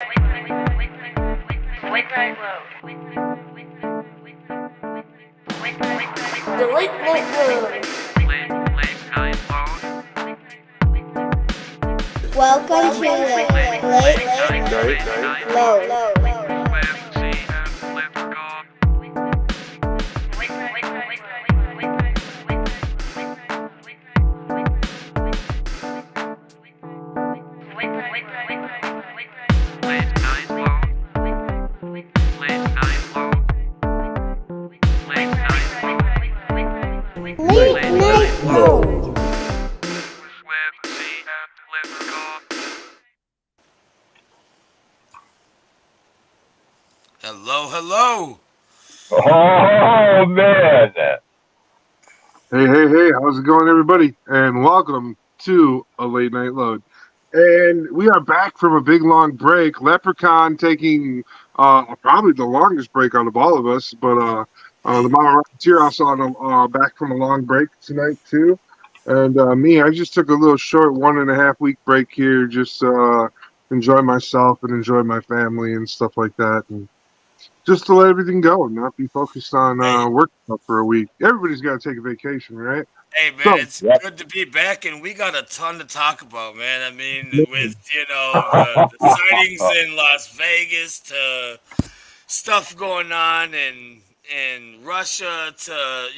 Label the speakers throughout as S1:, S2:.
S1: The Late Nite L.O.A.D. Welcome to the Late Nite L.O.A.D. Late Nite L.O.A.D.
S2: Hello.
S3: Oh, man.
S4: Hey, how's it going, everybody? And welcome to a Late Nite L.O.A.D. And we are back from a big, long break. Leprechaun taking probably the longest break out of all of us, but the Model Rocketeer also on back from a long break tonight, too. And me, I just took a little short 1.5 week break here, just enjoy myself and enjoy my family and stuff like that. And just to let everything go and not be focused on work for a week. Everybody's got to take a vacation, right?
S2: Hey, man,
S4: So,
S2: it's good to be back, and we got a ton to talk about, man. I mean, with, the sightings in Las Vegas to stuff going on in Russia to,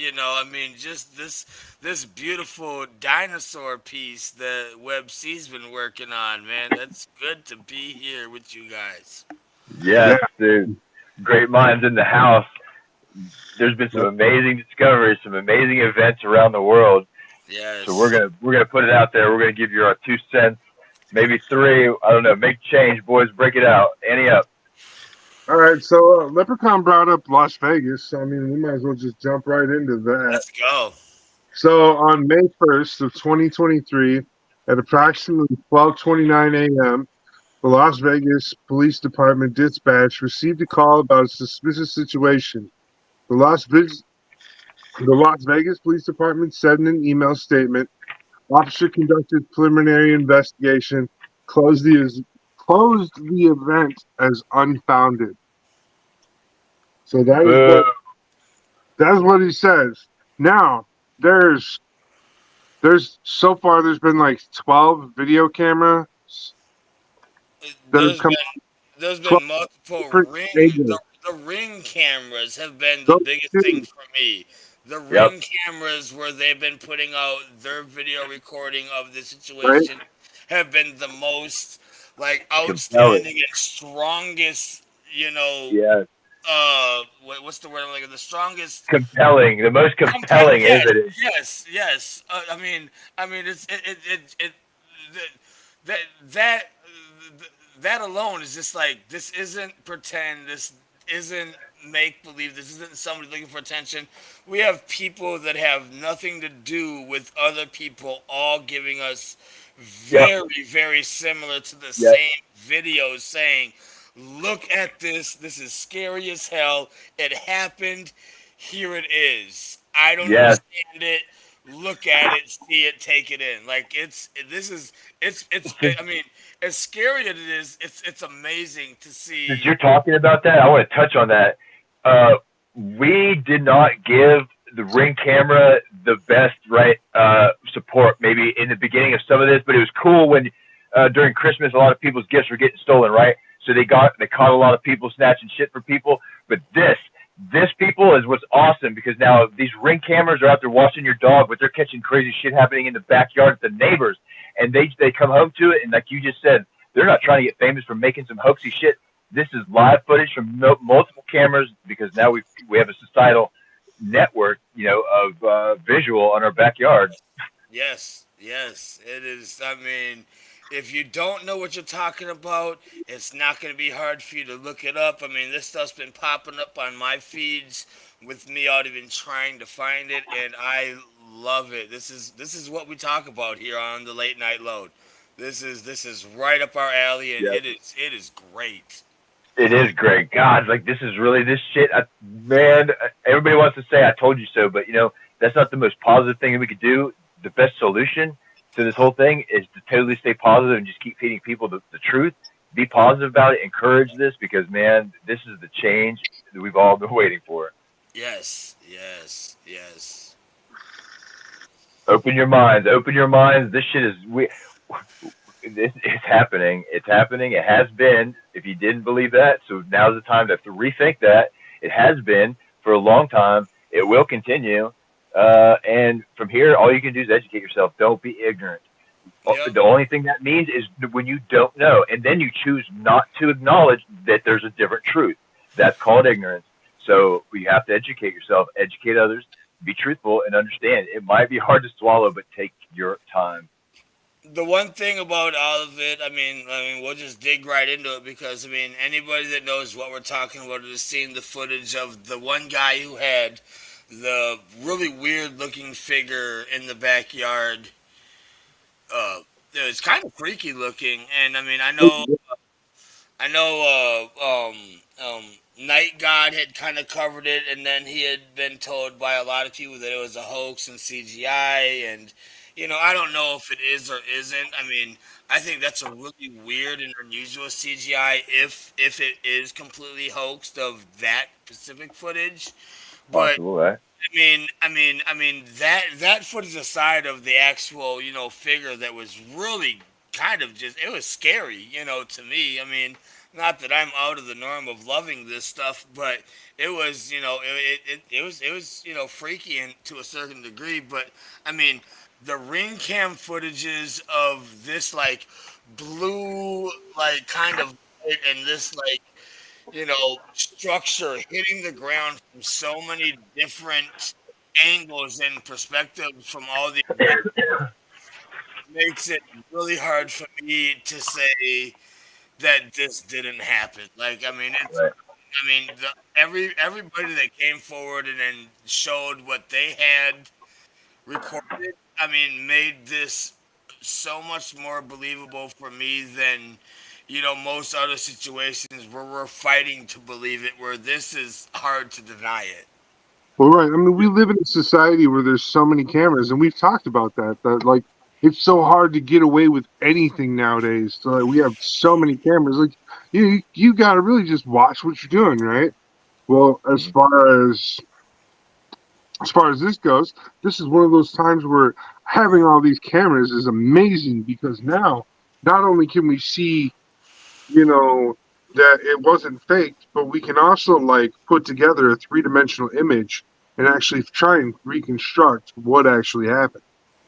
S2: just this beautiful dinosaur piece that Web C's been working on, man. That's good to be here with you guys.
S4: yeah.
S3: Yes, dude. Great minds in the house. There's been some amazing discoveries, some amazing events around the world.
S2: Yes.
S3: So we're gonna put it out there. We're gonna give you our 2 cents, maybe three. I don't know. Make change, boys. Break it out. Ante up.
S4: All right, so Leprechaun brought up Las Vegas. I mean, we might as well just jump right into that.
S2: Let's go.
S4: So on May 1st of 2023, at approximately 12:29 a.m., the Las Vegas Police Department dispatch received a call about a suspicious situation. The Las Vegas Police Department said in an email statement, "Officer conducted preliminary investigation, closed the event as unfounded." So that's what he says. Now, there's so far there's been like 12 video cameras that have come
S2: There's
S4: 12
S2: been multiple
S4: different stages.
S2: the ring cameras have been the
S4: Those
S2: biggest
S4: two,
S2: thing for me. The
S3: Yep.
S2: ring cameras where they've been putting out their video recording of the
S4: right?
S2: situation have been the most like
S3: Compelling.
S2: outstanding and strongest,
S3: Yes.
S2: what's the word? Like the strongest
S3: Compelling. The most compelling
S2: yes,
S3: evidence.
S2: yes. It's that that that alone is just like this isn't pretend. This isn't make believe. This isn't somebody looking for attention. We have people that have nothing to do with other people, all giving us
S3: Yep.
S2: very similar to the
S3: Yep.
S2: same videos saying, "Look at this. This is scary as hell. It happened. Here it is. I don't
S3: Yes.
S2: understand it. Look at it, see it, take it in. Like I mean, as scary as it is, it's amazing to
S3: Since
S2: see."
S3: you're talking about that, I want to touch on that. We did not give the Ring camera the best support maybe in the beginning of some of this, but it was cool when during Christmas a lot of people's gifts were getting stolen, right? So they caught a lot of people snatching shit from people. But this people is what's awesome, because now these Ring cameras are out there watching your dog, but they're catching crazy shit happening in the backyard at the neighbors, and they come home to it, and like you just said, they're not trying to get famous for making some hoaxy shit. This is live footage from multiple cameras, because now we have a societal network, of visual on our backyard.
S2: Yes, it is. I mean, if you don't know what you're talking about, it's not going to be hard for you to look it up. I mean, this stuff's been popping up on my feeds with me out even trying to find it, and I love it. This is what we talk about here on the Late Night Load. This is right up our alley, and
S3: Yeah,
S2: it is great.
S3: it is great. God, like this is really this shit. Man, everybody wants to say "I told you so," but that's not the most positive thing that we could do. The best solution to this whole thing is to totally stay positive and just keep feeding people the truth be positive about it, encourage this because man, this is the change that we've all been waiting for.
S2: Yes, yes, yes.
S3: Open your minds. Open your minds. This shit is it's happening. It's happening. It has been. If you didn't believe that, so now's the time to rethink that. It has been for a long time. It will continue. And from here, all you can do is educate yourself. Don't be ignorant.
S2: Yep.
S3: The only thing that means is when you don't know, and then you choose not to acknowledge that there's a different truth. That's called ignorance. So you have to educate yourself, educate others, be truthful, and understand. It might be hard to swallow, but take your time.
S2: The one thing about all of it, I mean, we'll just dig right into it because I mean, anybody that knows what we're talking about has seen the footage of the one guy who had the really weird looking figure in the backyard. It was kind of freaky looking, and I mean, I know, Night God had kind of covered it, and then he had been told by a lot of people that it was a hoax and CGI, and I don't know if it is or isn't. I mean, I think that's a really weird and unusual CGI if it is completely hoaxed of that specific footage, but
S3: Possible, right?
S2: I mean that footage aside of the actual figure that was really kind of just it was scary to me. I mean, not that I'm out of the norm of loving this stuff, but it was it was freaky and to a certain degree. But I mean, the ring cam footages of this like blue like kind of light and this like structure hitting the ground from so many different angles and perspectives from all the makes it really hard for me to say that this didn't happen. Like, I mean,
S3: Right.
S2: everybody that came forward and then showed what they had recorded, I mean, made this so much more believable for me than most other situations where we're fighting to believe it, where this is hard to deny it.
S4: Well, right. I mean, we live in a society where there's so many cameras, and we've talked about that. That like it's so hard to get away with anything nowadays. So like, we have so many cameras. Like you got to really just watch what you're doing, right? Well, as far as this goes, this is one of those times where having all these cameras is amazing because now not only can we see, you know, that it wasn't faked, but we can also like put together a three-dimensional image and actually try and reconstruct what actually happened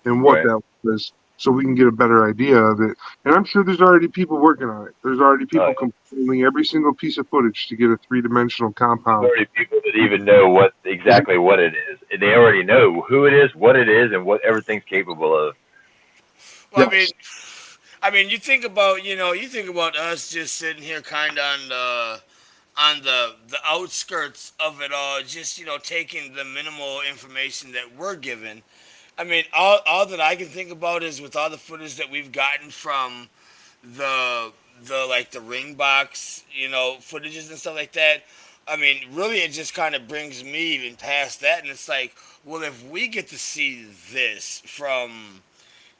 S4: and what
S3: Right.
S4: that was so we can get a better idea of it. And I'm sure there's already people working on it. There's already
S3: Oh,
S4: people
S3: yeah.
S4: compiling every single piece of footage to get a three-dimensional
S3: There's
S4: compound.
S3: already people that even know exactly what it is. They already know who it is, what it is, and what everything's capable of.
S2: Well,
S4: Yes.
S2: I mean, you think about us just sitting here kind of on the outskirts of it all, just taking the minimal information that we're given. I mean, all that I can think about is with all the footage that we've gotten from the the ring box, footages and stuff like that. I mean, really, it just kind of brings me even past that, and it's like, well, if we get to see this from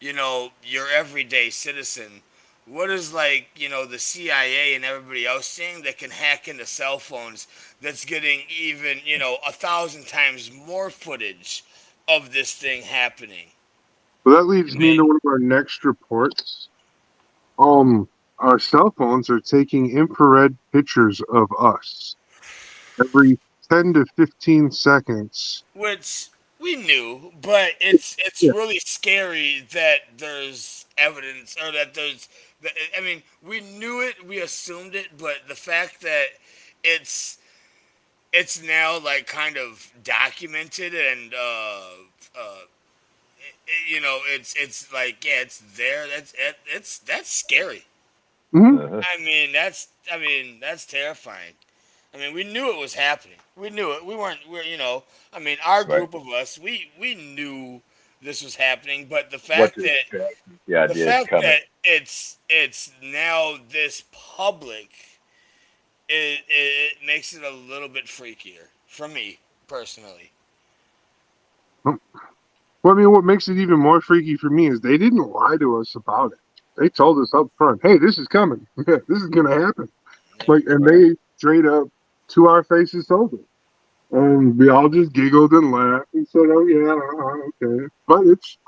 S2: your everyday citizen, what is like the CIA and everybody else seeing that can hack into cell phones that's getting even 1,000 times more footage of this thing happening?
S4: Well, that leads
S2: I
S4: me into
S2: mean,
S4: one of our next reports. Um, our cell phones are taking infrared pictures of us every 10 to 15 seconds.
S2: which we knew, but it's
S4: Yeah.
S2: really scary that there's evidence or that there's. I mean, we knew it, we assumed it, but the fact that it's it's now like kind of documented and it's like yeah, it's there. That's scary.
S4: Hmm.
S3: Uh-huh.
S2: I mean that's terrifying. I mean, we knew it was happening. We knew it. We weren't. I mean, our
S3: Right.
S2: group of us, we knew this was happening. But the
S3: What
S2: fact
S3: to
S2: that
S3: expect? The idea it's coming.
S2: it's now this public, it makes it a little bit freakier for me personally.
S4: Well, I mean, what makes it even more freaky for me is they didn't lie to us about it. They told us up front, hey, this is coming. This is gonna happen.
S2: Yeah.
S4: Like, and they straight up to our faces told us. And we all just giggled and laughed and said, "Oh yeah, okay." But it's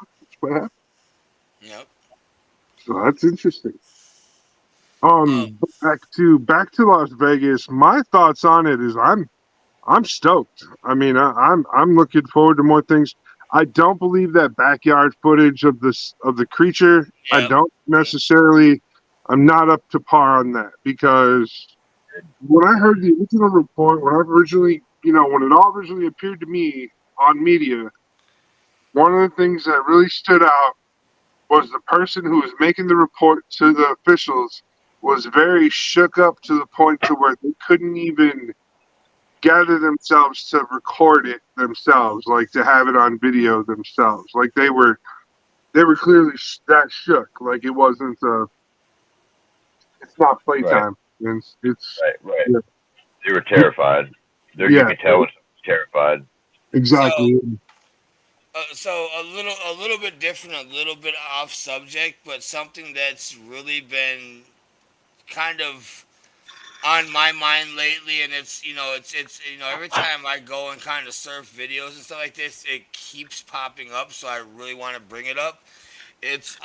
S4: what happened.
S2: Yep.
S4: So that's interesting.
S2: Uh,
S4: Back to Las Vegas. My thoughts on it is I'm stoked. I mean, I'm looking forward to more things. I don't believe that backyard footage of the creature. I
S2: yep.
S4: don't necessarily. I'm not up to par on that because when I heard the original report, when it all originally appeared to me on media, one of the things that really stood out was the person who was making the report to the officials was very shook up to the point to where they couldn't even gather themselves to record it themselves, like to have it on video themselves. Like they were clearly that shook. Like it wasn't it's not
S3: Right,
S4: playtime. It's
S3: right.
S4: yeah,
S3: They were terrified. You
S4: yeah,
S3: could tell when someone was terrified.
S2: So,
S4: exactly.
S2: so a little bit different, a little bit off subject, but something that's really been kind of on my mind lately, and it's every time I go and kind of surf videos and stuff like this, it keeps popping up. So I really want to bring it up. It's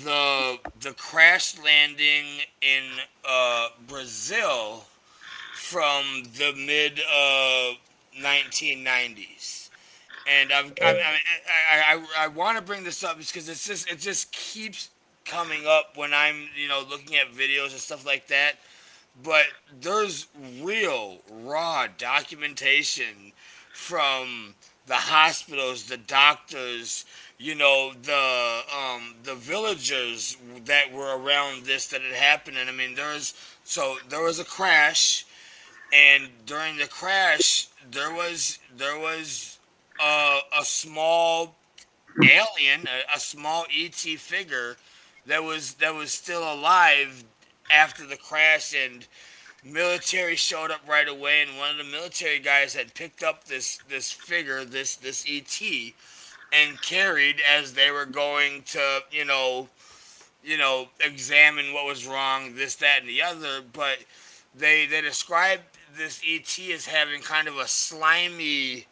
S2: the crash landing in Brazil from the mid 1990s. And I want to bring this up because it just keeps coming up when I'm looking at videos and stuff like that. But there's real raw documentation from the hospitals, the doctors, the villagers that were around this that had happened. And I mean, there was a crash, and during the crash, there was a small alien, a small ET figure that was still alive after the crash, and military showed up right away, and one of the military guys had picked up this figure, this ET, and carried as they were going to examine what was wrong, this, that, and the other. But they described this ET as having kind of a slimy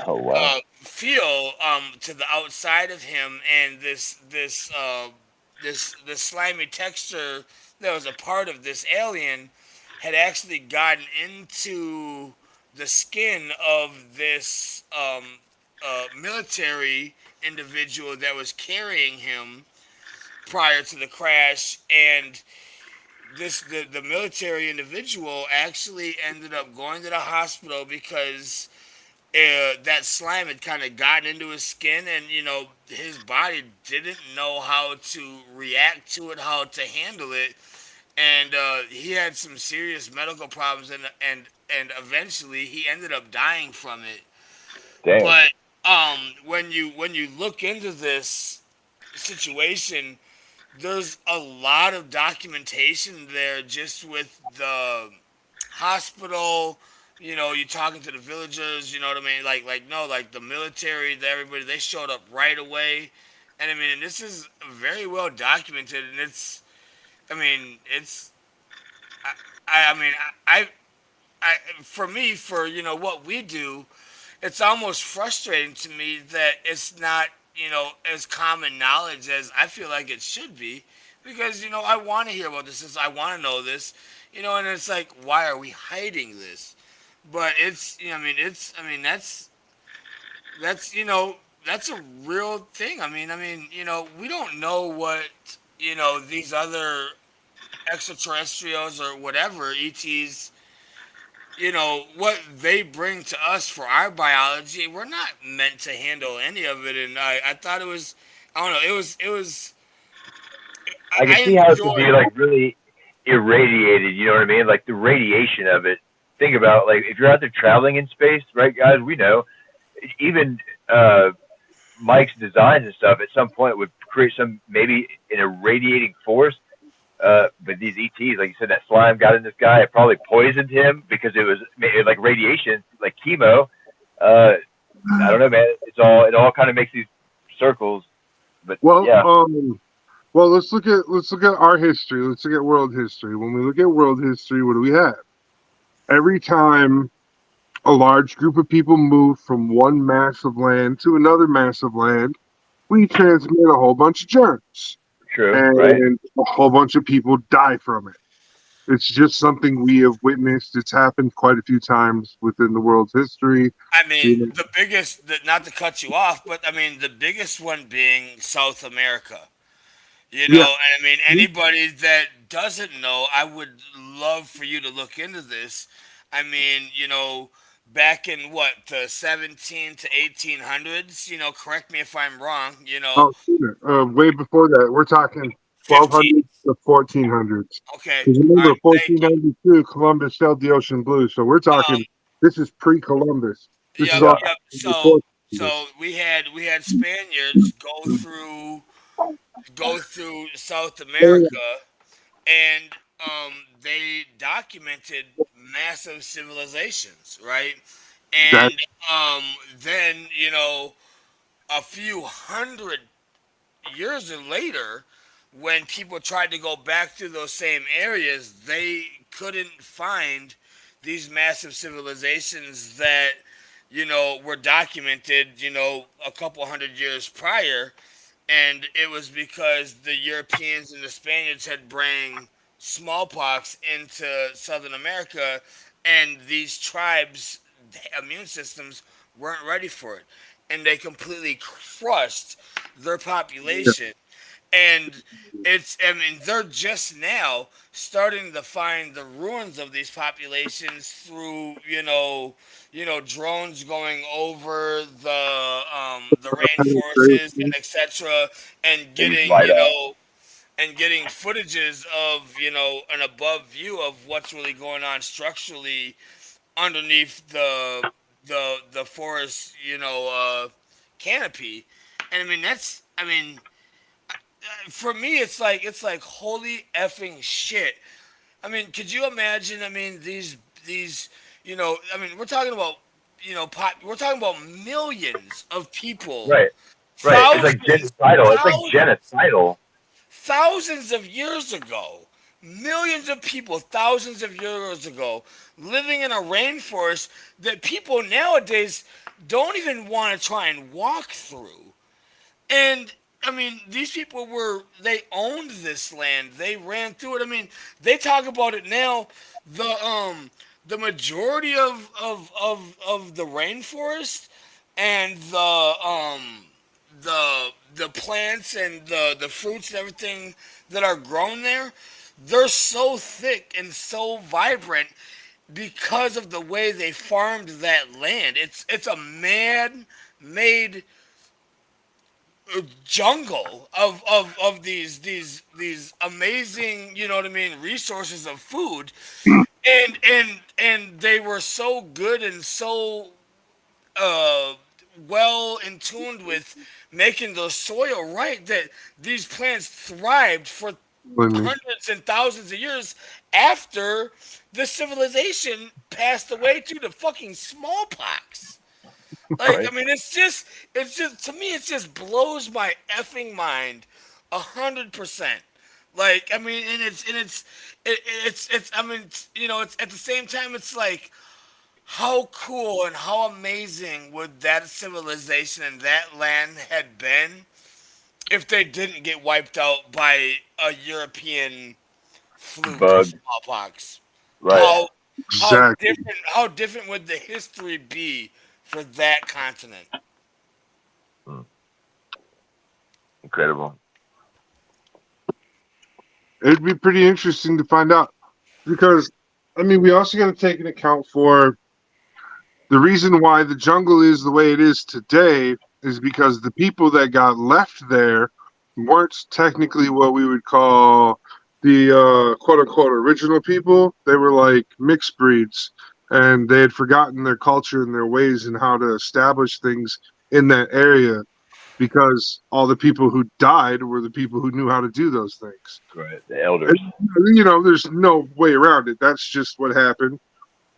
S3: Oh wow.
S2: feel to the outside of him, and this slimy texture that was a part of this alien had actually gotten into the skin of this military individual that was carrying him prior to the crash. And the military individual actually ended up going to the hospital because that slime had kind of gotten into his skin, and his body didn't know how to react to it, how to handle it, and he had some serious medical problems, and eventually he ended up dying from it.
S3: Damn.
S2: But when you look into this situation, there's a lot of documentation there just with the hospital. You talking to the villagers. You know what I mean? Like no, like the military, everybody, they showed up right away, and I mean, and this is very well documented, and I mean, it's, I mean, I, for me, for what we do, it's almost frustrating to me that it's not as common knowledge as I feel like it should be, because I want to hear about this, I want to know this, and it's like, why are we hiding this? But it's I mean that's that's a real thing. I mean we don't know what these other extraterrestrials or whatever ETs, what they bring to us for our biology. We're not meant to handle any of it, and I thought it was, I don't know, it was
S3: I can
S2: I
S3: see how it could be
S2: enjoyed.
S3: like really irradiated. You know what I mean? Like the radiation of it. Think about like if you're out there traveling in space, right, guys? We know even Mike's designs and stuff at some point would create some maybe an irradiating force. But these ETs, like you said, that slime got in this guy. It probably poisoned him because it was like radiation, like chemo. Uh, I don't know, man. It all kind of makes these circles. But
S4: Well,
S3: yeah,
S4: Well, let's look at our history. Let's look at world history. When we look at world history, what do we have? Every time a large group of people move from one mass of land to another mass of land, we transmit a whole bunch of germs,
S3: True, right?
S4: and a whole bunch of people die from it. It's just something we have witnessed. It's happened quite a few times within the world's history.
S2: I mean,
S4: You
S2: the biggest, not to cut you off, but I mean, the biggest one being South America. You
S4: know,
S2: know, and I mean, anybody that doesn't know, I would love for you to look into this. I mean, back in what, the 17 to 1800s, correct me if I'm wrong,
S4: oh, sooner. Way before that, we're talking
S2: 15.
S4: 1200s to 1400s.
S2: Okay.
S4: Because
S2: All
S4: remember,
S2: right. Thank you.
S4: 1492, Columbus sailed the ocean blue. So we're talking.
S2: Um,
S4: This is pre-Columbus. This is
S2: yep,
S4: all
S3: Yeah,
S2: yep.
S4: before
S2: So,
S4: Columbus.
S2: so we had Spaniards go through South America, and they documented massive civilizations, right?
S4: That
S2: And then a few hundred years later, when people tried to go back through those same areas, they couldn't find these massive civilizations that were documented a couple hundred years prior, and it was because the Europeans and the Spaniards had bring smallpox into Southern America, and these tribes' immune systems weren't ready for it, and they completely crushed their population. And I mean, they're just now starting to find the ruins of these populations through, drones going over the rainforests and
S4: penetration.
S2: etc. and
S3: things
S2: getting,
S3: light up.
S2: footages of, an above view of what's really going on structurally underneath the forest, canopy. And I mean, for me, it's like holy effing shit. I mean, could you imagine? I mean, these I mean, we're talking about millions of people,
S3: Right, right. It's like
S2: thousands,
S3: genocidal. It's like
S2: thousands,
S3: genocidal.
S2: thousands of years ago, millions of people, thousands of years ago, living in a rainforest that people nowadays don't even want to try and walk through. And I mean, these people they owned this land. They ran through it. I mean, they talk about it now. The majority of the rainforest and the plants and the fruits and everything that are grown there, they're so thick and so vibrant because of the way they farmed that land. It's a man made jungle of these amazing, what I mean, resources of food, and they were so good and so uh well in tuned with making the soil right that these plants thrived for
S4: When
S2: hundreds and thousands of years after the civilization passed away due to fucking smallpox. Like,
S3: Right.
S2: I mean, it's just to me, it just blows my effing mind, 100%. Like, I mean, it's I mean, it's at the same time, it's like, how cool and how amazing would that civilization and that land had been if they didn't get wiped out by a European fluke of
S3: Bug.
S2: smallpox?
S3: Right.
S2: How
S4: exactly,
S2: how different would the history be for that continent?
S3: Mm, incredible.
S4: it'd be pretty interesting to find out because, I mean, we also got to take into account for the reason why the jungle is the way it is today is because the people that got left there weren't technically what we would call the quote unquote original people. They were like mixed breeds, and they had forgotten their culture and their ways and how to establish things in that area because all the people who died were the people who knew how to do those things.
S3: Right. The elders.
S4: And, there's no way around it. That's just what happened.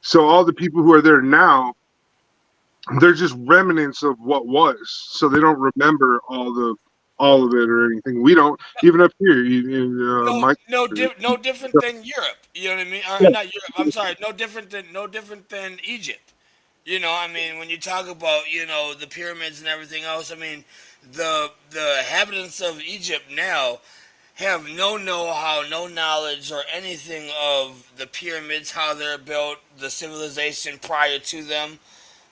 S4: So all the people who are there now, they're just remnants of what was. So they don't remember all the all of it or anything. We don't even up here in
S2: No,
S4: my
S2: no,
S4: country.
S2: no different than Europe. You know what I mean? Or not Europe. I'm sorry. No different than Egypt. You know, I mean, when you talk about the pyramids and everything else, I mean, the inhabitants of Egypt now have no know-how, no knowledge, or anything of the pyramids, how they're built, the civilization prior to them.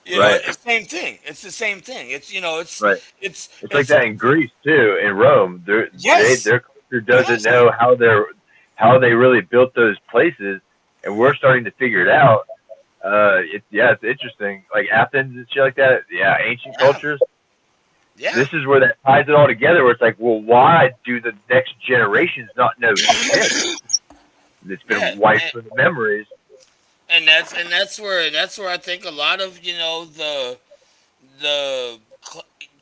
S2: You know,
S3: Right,
S2: it's the same thing. It's the same thing. It's
S3: right. It's like
S2: it's
S3: that in Greece too, in Rome.
S2: yes,
S3: Their culture doesn't
S2: yes,
S3: know how they really built those places, and we're starting to figure it out. It's interesting. Like Athens and shit like that. Yeah, ancient
S2: yeah,
S3: cultures.
S2: yeah.
S3: This is where that ties it all together. Where it's like, well, why do the next generations not know shit? It's
S2: Yeah,
S3: been wiped from the memories.
S2: and that's where I think a lot of the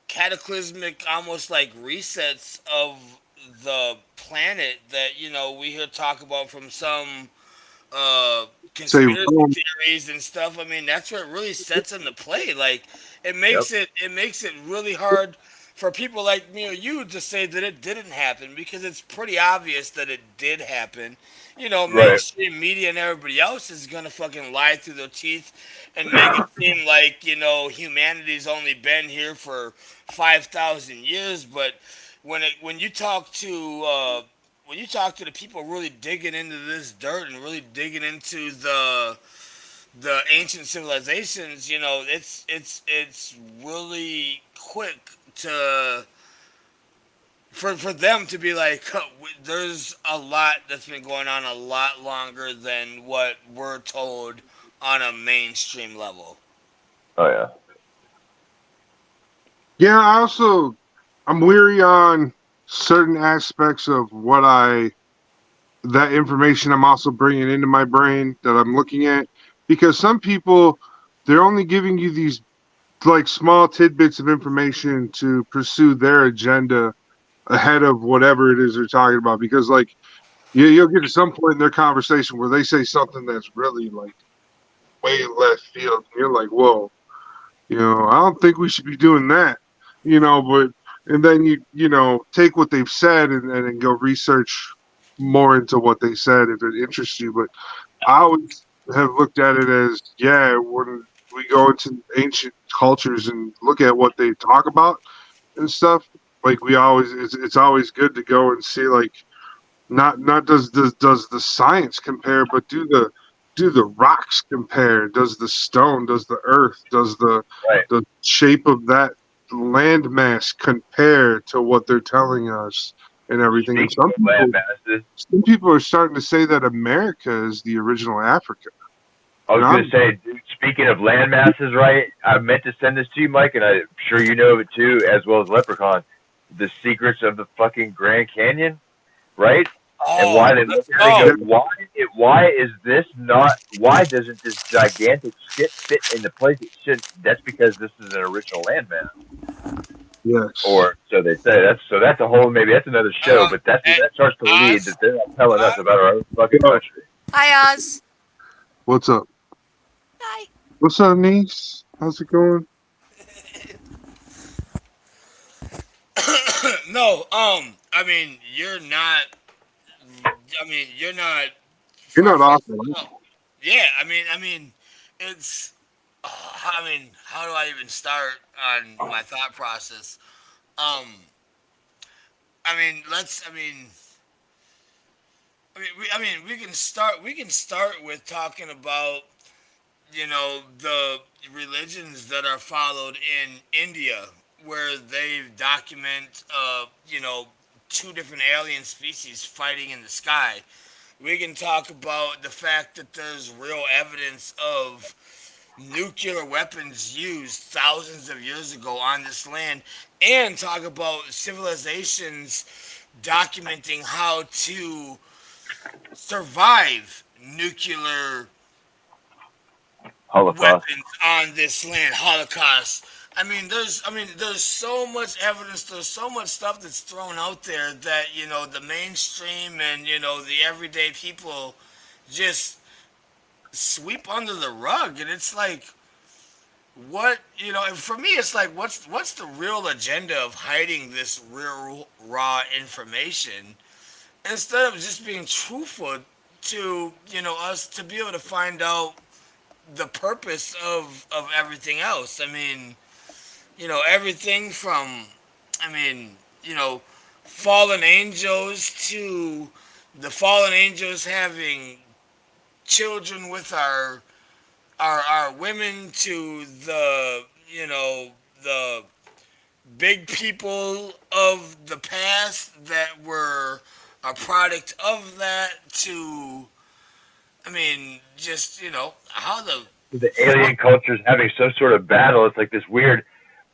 S2: cataclysmic, almost like resets of the planet that we hear talk about from some uh,
S4: Say
S2: conspiracy
S4: Rome.
S2: theories and stuff. I mean, that's where it really sets into play. Like,
S3: Yep.
S2: it makes it really hard for people like me or you to say that it didn't happen because it's pretty obvious that it did happen. You know,
S3: Right.
S2: mainstream media and everybody else is gonna fucking lie through their teeth and make it seem like humanity's only been here for 5,000 years. But when you talk to the people really digging into this dirt and really digging into the ancient civilizations, it's really quick to for them to be like, there's a lot that's been going on a lot longer than what we're told on a mainstream level.
S3: Oh yeah.
S4: Yeah, I'm weary on certain aspects of that information I'm also bringing into my brain that I'm looking at because some people they're only giving you these like small tidbits of information to pursue their agenda ahead of whatever it is they're talking about because like you'll get to some point in their conversation where they say something that's really like way left field and you're like, whoa, I don't think we should be doing that, but and then you take what they've said and then go research more into what they said if it interests you. But I always have looked at it as, yeah, when we go into ancient cultures and look at what they talk about and stuff, like it's always good to go and see like not does the science compare, but do the rocks compare? Does the stone, does the earth, does
S3: Right.
S4: the shape of that landmass compare to what they're telling us and everything? And
S3: Speaking of land masses,
S4: some people are starting to say that America is the original Africa.
S3: I
S4: And
S3: was going to
S4: I'm
S3: say, dude, speaking of land masses, right? I meant to send this to you, Mike, and I'm sure you know of it too, as well as Leprechaun. The secrets of the fucking Grand Canyon, right? And
S2: Oh,
S3: why they look
S2: let's
S3: at it and
S2: go.
S3: go, why is this not? Why doesn't this gigantic shit fit in the place it should? That's because this is an original landmass,
S4: yes.
S3: or so they say. That's a whole maybe that's another show,
S2: Uh,
S3: but that's
S2: and
S3: that starts to lead
S2: Oz,
S3: that they're not telling us
S2: Oz,
S3: about our own fucking
S4: Yo,
S3: country.
S5: Hi, Oz.
S4: what's up?
S5: Hi.
S4: What's up, niece? How's it going?
S2: no, I mean, you're not. I mean, you're not
S4: You're
S2: far
S4: not
S2: fetched
S4: awful.
S2: at all. Yeah, it's. How do I even start on my thought process? Um, I mean, let's. We can start. We can start with talking about the religions that are followed in India, where they document two different alien species fighting in the sky. We can talk about the fact that there's real evidence of nuclear weapons used thousands of years ago on this land, and talk about civilizations documenting how to survive nuclear
S3: Holocaust.
S2: weapons on this land, Holocaust. There's so much evidence, there's so much stuff that's thrown out there that, the mainstream and, the everyday people just sweep under the rug. And it's like, what and for me it's like what's the real agenda of hiding this real raw information instead of just being truthful to us to be able to find out the purpose of everything else. I mean, everything from, I mean, you know, fallen angels to the fallen angels having children with our women to the big people of the past that were a product of that to, I mean, just, how the
S3: The alien cultures having some sort of battle. It's like this weird.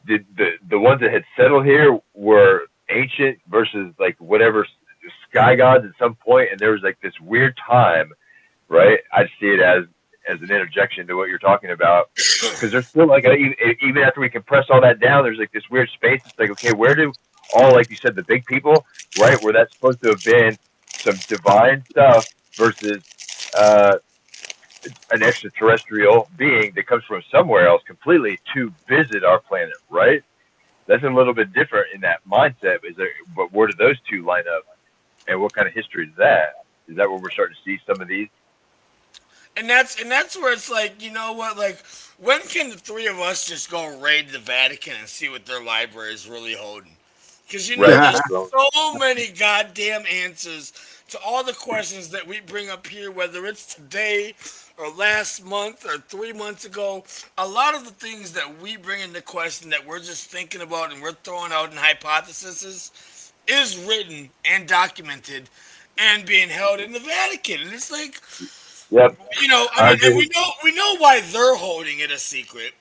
S3: The ones that had settled here were ancient versus like whatever sky gods at some point, and there was like this weird time, right? I see it as an interjection to what you're talking about because there's still like even after we compress all that down, there's like this weird space. It's like, okay, where do all, like you said, the big people, right, where that's supposed to have been some divine stuff versus uh, an extraterrestrial being that comes from somewhere else completely to visit our planet, right? That's a little bit different in that mindset. Is there? But where do those two line up, and what kind of history is that? Is that where we're starting to see some of these?
S2: and that's where it's like, you know what, like when can the three of us just go raid the Vatican and see what their library is really holding? Because
S3: Right.
S2: there's
S3: So,
S2: so many goddamn answers to all the questions that we bring up here, whether it's today or last month or 3 months ago. A lot of the things that we bring into question that we're just thinking about and we're throwing out in hypotheses is written and documented and being held in the Vatican. And it's like,
S3: yep,
S2: I
S3: I
S2: mean, and
S3: agree.
S2: we know why they're holding it a secret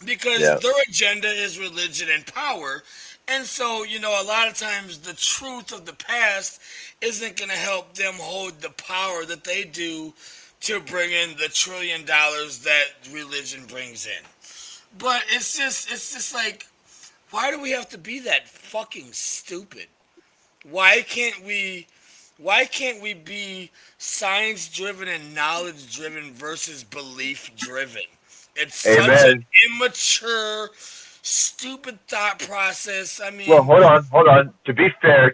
S2: because
S3: Yeah.
S2: their agenda is religion and power. And so, a lot of times the truth of the past isn't going to help them hold the power that they do to bring in the $1 trillion that religion brings in. But it's just like, why do we have to be that fucking stupid? Why can't we why can't we be science driven and knowledge driven versus belief driven? It's such an
S3: Amen.
S2: immature, stupid thought process. I
S3: Well,
S2: mean,
S3: hold on. To be fair,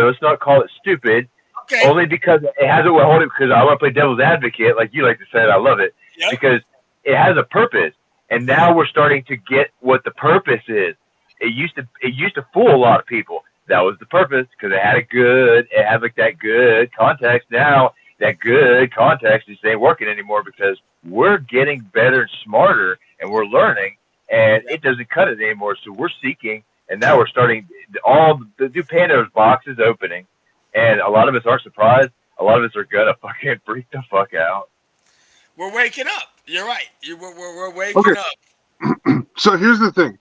S3: let's not call it stupid.
S2: okay,
S3: Only because it has a well, hold it because I want to play devil's advocate, like you like to say, and I love it
S2: yep,
S3: because it has a purpose, and now we're starting to get what the purpose is. It used to fool a lot of people. That was the purpose because it had like that good context. Now that good context just ain't working anymore because we're getting better and smarter, and we're learning, and
S2: yep.
S3: it doesn't cut it anymore. So we're seeking, and now we're starting all the new Pandora's box is opening, and a lot of us aren't surprised. A lot of us are gonna fucking freak the fuck out.
S2: We're waking up. You're right. We're
S4: Okay,
S2: waking up.
S4: so here's the thing: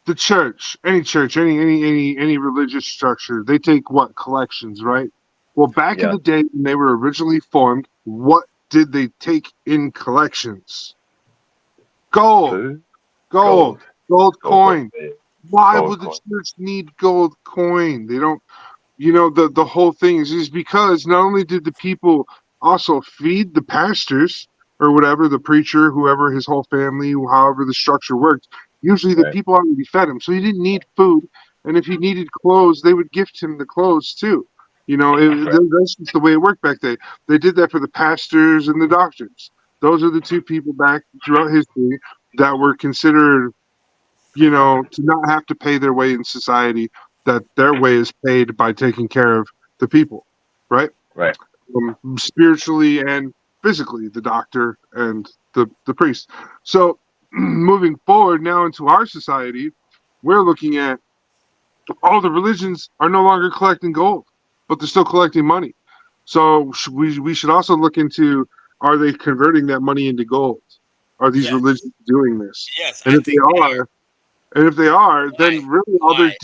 S4: the church, any religious structure, they take what collections, right? Well, back in
S3: Yeah.
S4: the day when they were originally formed, what did they take in collections? Gold,
S3: Food,
S4: gold,
S3: gold,
S4: gold
S3: gold, gold,
S4: coin. Why
S3: gold
S4: would the
S3: coin.
S4: church need gold coin? They don't. The whole thing is because not only did the people also feed the pastors or whatever, the preacher, whoever, his whole family, however the structure worked, usually the
S3: Right.
S4: people already fed him, so he didn't need food. And if he needed clothes, they would gift him the clothes too.
S3: Right.
S4: That's just the way it worked back then. They did that for the pastors and the doctors. Those are the two people back throughout history that were considered, to not have to pay their way in society, that their way is paid by taking care of the people, right?
S3: Right.
S4: Spiritually and physically, the doctor and the priest. So, moving forward now into our society, we're looking at all the religions are no longer collecting gold, but they're still collecting money. So, we should also look into, are they converting that money into gold? Are these
S2: Yes,
S4: religions doing this?
S2: yes.
S4: And
S2: I
S4: if they
S2: think they are.
S4: are, then
S2: Why?
S4: really
S2: Why?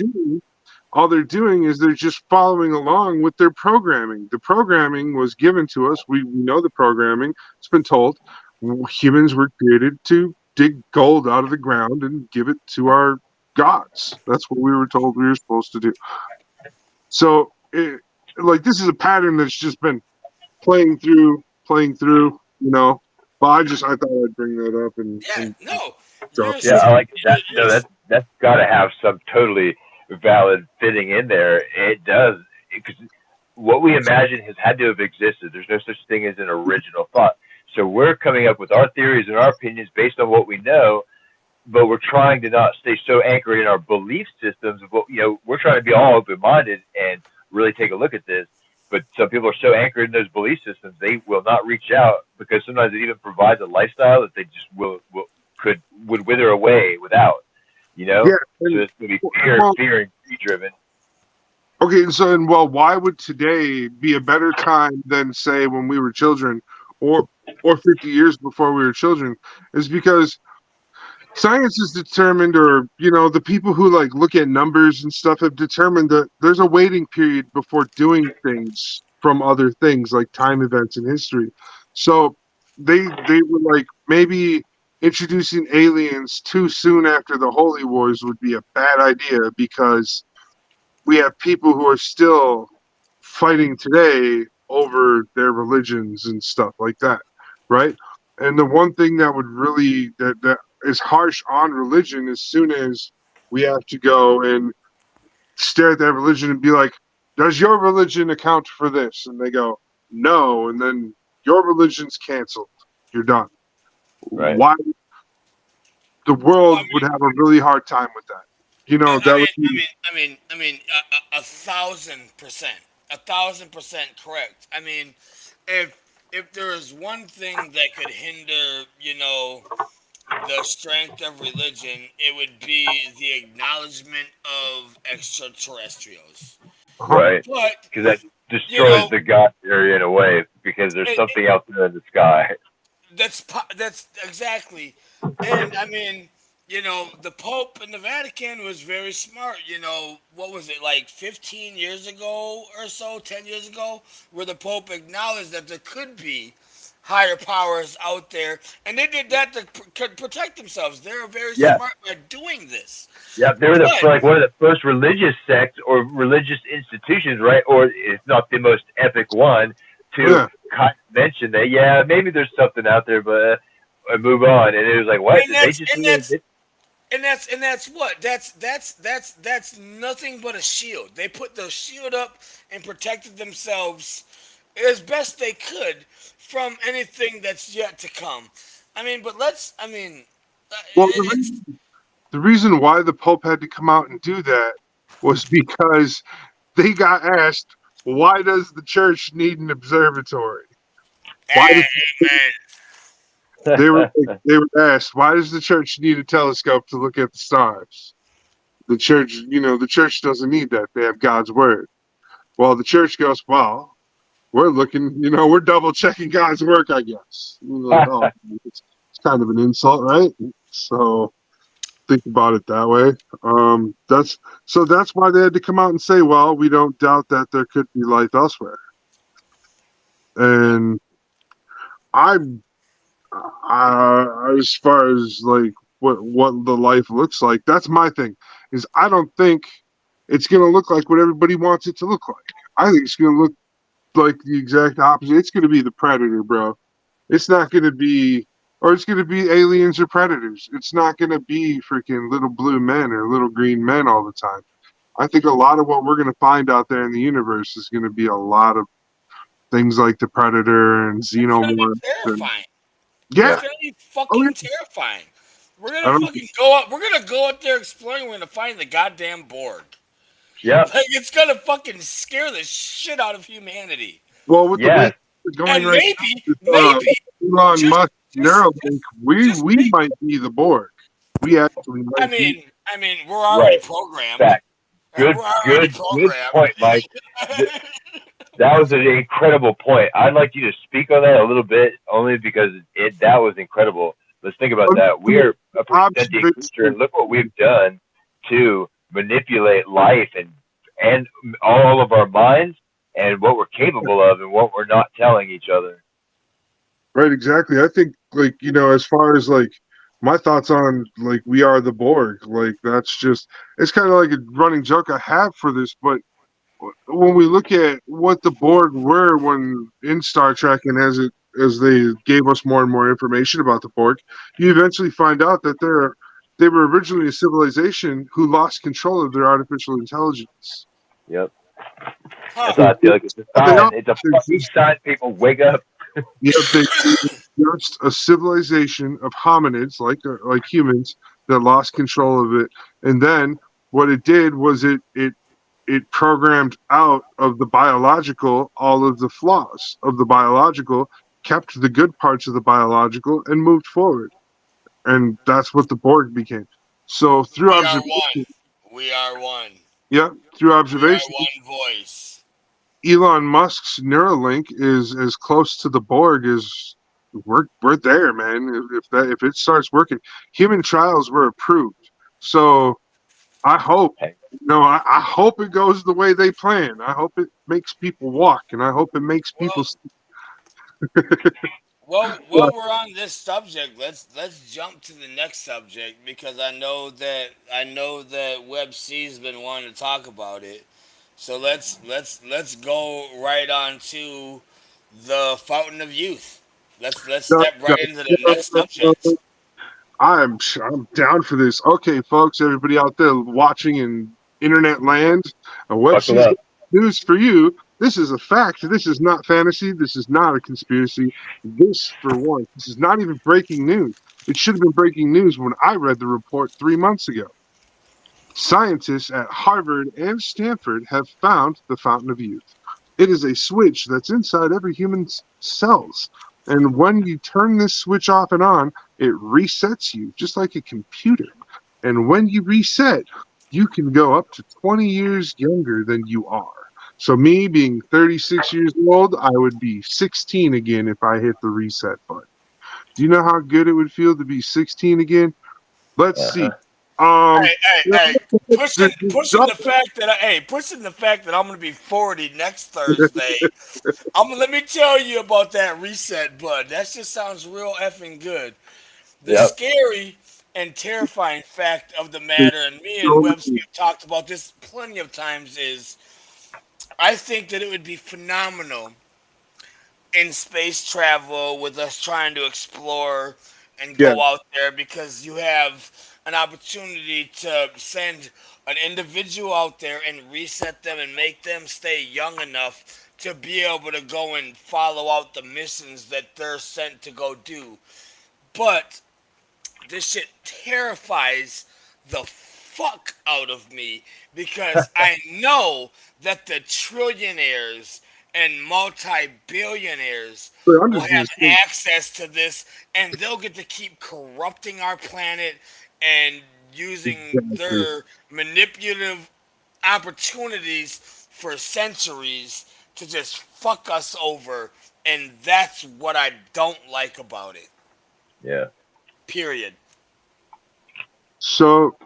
S4: all they're doing is they're just following along with their programming. The programming was given to us. We know the programming. It's been told humans were created to dig gold out of the ground and give it to our gods. That's what we were told we were supposed to do. So, like, this is a pattern that's just been playing through. But I thought I'd bring that up and
S2: Yeah, no.
S4: So
S2: you're
S3: Yeah, I like that. No,
S2: you're
S3: that's got to have some totally valid fitting in there. It does, because what we imagine has had to have existed. There's no such thing as an original thought. So we're coming up with our theories and our opinions based on what we know, but we're trying to not stay so anchored in our belief systems of what, we're trying to be all open minded and really take a look at this. But some people are so anchored in those belief systems they will not reach out, because sometimes it even provides a lifestyle that they just would wither away without.
S4: yeah,
S3: So
S4: and
S3: it's gonna be
S4: well,
S3: fear and greed driven.
S4: okay, and well, why would today be a better time than say when we were children, or 50 years before we were children? Is because science is determined, or the people who like look at numbers and stuff have determined that there's a waiting period before doing things from other things like time events in history. So they were like, maybe introducing aliens too soon after the Holy Wars would be a bad idea, because we have people who are still fighting today over their religions and stuff like that, right? And the one thing that would really that is harsh on religion, as soon as we have to go and stare at that religion and be like, does your religion account for this? And they go, no, and then your religion's canceled. You're done.
S3: Right.
S4: Why the
S2: well,
S4: world would have a really hard time with that. That would be
S2: a 1,000%, 1,000% correct. I mean, if there is one thing that could hinder, the strength of religion, it would be the acknowledgement of extraterrestrials.
S3: Right.
S2: But
S3: Because that
S2: you
S3: destroys
S2: know,
S3: the God theory in a way, because there's
S2: it,
S3: something out there in the sky.
S2: that's exactly, and I mean, the Pope and the Vatican was very smart. What was it, like 15 years ago or so, 10 years ago, where the Pope acknowledged that there could be higher powers out there, and they did that to protect themselves. They were very
S3: Yeah.
S2: smart by doing this.
S3: Yeah, they were
S2: But
S3: like one of the first religious sects or religious institutions, right? Or if not the most epic one, to
S4: yeah.
S3: kind of mention that, yeah, maybe there's something out there, but move on. And it was like, what?
S2: and
S3: Did they
S2: that's
S3: just
S2: and
S3: really
S2: that's
S3: admit?
S2: and that's what that's nothing but a shield. They put the shield up and protected themselves as best they could from anything that's yet to come. I mean, but
S4: Well,
S2: it's
S4: the reason why the Pope had to come out and do that was because they got asked, why does the church need an observatory? Why does
S2: amen.
S4: they were asked, why does the church need a telescope to look at the stars? The church doesn't need that. They have God's word. Well, the church goes, well, we're looking, we're double checking God's work, I guess. Like, oh, it's kind of an insult, right? So think about it that way. That's why they had to come out and say, well, we don't doubt that there could be life elsewhere. And I'm as far as like what the life looks like, that's my thing. Is I don't think it's gonna look like what everybody wants it to look like. I think it's gonna look like the exact opposite. It's gonna be the predator, bro. It's not gonna be, or it's gonna be aliens or predators. It's not gonna be freaking little blue men or little green men all the time. I think a lot of what we're gonna find out there in the universe is gonna be a lot of things like the predator and
S2: It's gonna be
S4: xenomorphs and
S2: terrifying. It's
S4: yeah.
S2: gonna be
S4: Oh
S2: fucking
S4: yeah.
S2: terrifying. We're
S4: I
S2: gonna
S4: don't.
S2: fucking go up. We're gonna go out there exploring. We're gonna find the goddamn Borg.
S3: Yeah.
S2: Like it's gonna fucking scare the shit out of humanity.
S4: Well, with the way
S3: Yes.
S4: it's going
S2: And
S4: right now with
S2: maybe,
S4: Elon
S2: just,
S4: Musk Neuralink,
S2: just
S4: we
S2: maybe.
S4: might be the Borg. We actually
S2: I
S4: might be.
S2: mean, we're already
S3: Right.
S2: programmed.
S3: Fact.
S2: We're already
S3: Good
S2: programmed.
S3: point, Mike. Th- That was an incredible point. I'd like you to speak on that a little bit, only because that was incredible. Let's think about that. We are a pretty sentient creature, and
S4: Observation.
S3: look what we've done to manipulate life and all of our minds and what we're capable of and what we're not telling each other.
S4: Right, exactly. I think, like, as far as like my thoughts on like we are the Borg, like that's just, it's kind of like a running joke I have for this, but when we look at what the Borg were when in Star Trek and as they gave us more and more information about the Borg, you eventually find out that they were originally a civilization who lost control of their artificial intelligence.
S3: Yep.
S2: Huh.
S3: That's why I feel like it's a
S4: But they
S3: sign.
S4: are
S3: It's a fucking sign. People wake up.
S4: yep, they just a civilization of hominids like humans that lost control of it, and then what it did was it programmed out of the biological all of the flaws of the biological, kept the good parts of the biological, and moved forward. And that's what the Borg became. So through
S2: We are
S4: observation,
S2: one. We are one.
S4: yeah, through
S2: We are
S4: observation,
S2: one voice.
S4: Elon Musk's Neuralink is as close to the Borg as we're there, man. If it starts working, human trials were approved. So I hope,
S3: Hey,
S4: I hope it goes the way they plan. I hope it makes people walk, and I hope it makes people.
S2: Well, while we're on this subject, let's jump to the next subject because I know that Web C's been wanting to talk about it. So let's go right on to the Fountain of Youth. Let's step right into the next subject.
S4: I'm down for this. Okay, folks, everybody out there watching in internet land, Web
S3: buckle
S4: C's
S3: up.
S4: news for you. This is a fact. This is not fantasy. This is not a conspiracy. This, for one, this is not even breaking news. It should have been breaking news when I read the report 3 months ago. Scientists at Harvard and Stanford have found the fountain of youth. It is a switch that's inside every human's cells. And when you turn this switch off and on, it resets you just like a computer. And when you reset, you can go up to 20 years younger than you are. So, me being 36 years old, I would be 16 again if I hit the reset button. Do you know how good it would feel to be 16 again? Let's see.
S3: Uh-huh.
S4: Um,
S2: Hey, hey, hey! Pushing the fact that I'm gonna be 40 next Thursday. Let me tell you about that reset button. That just sounds real effing good. The
S3: Yep.
S2: scary and terrifying fact of the
S4: there's
S2: matter, and me and
S4: so
S2: Webster
S4: many-
S2: have talked about this plenty of times, is I think that it would be phenomenal in space travel with us trying to explore and
S4: yeah,
S2: go out there because you have an opportunity to send an individual out there and reset them and make them stay young enough to be able to go and follow out the missions that they're sent to go do. But this shit terrifies the fuck out of me because I know that the trillionaires and multi-billionaires
S4: I'm
S2: will
S4: just gonna
S2: have
S4: say,
S2: access to this and they'll get to keep corrupting our planet and using
S4: exactly.
S2: their manipulative opportunities for centuries to just fuck us over, and that's what I don't like about it.
S3: Yeah.
S2: Period.
S4: So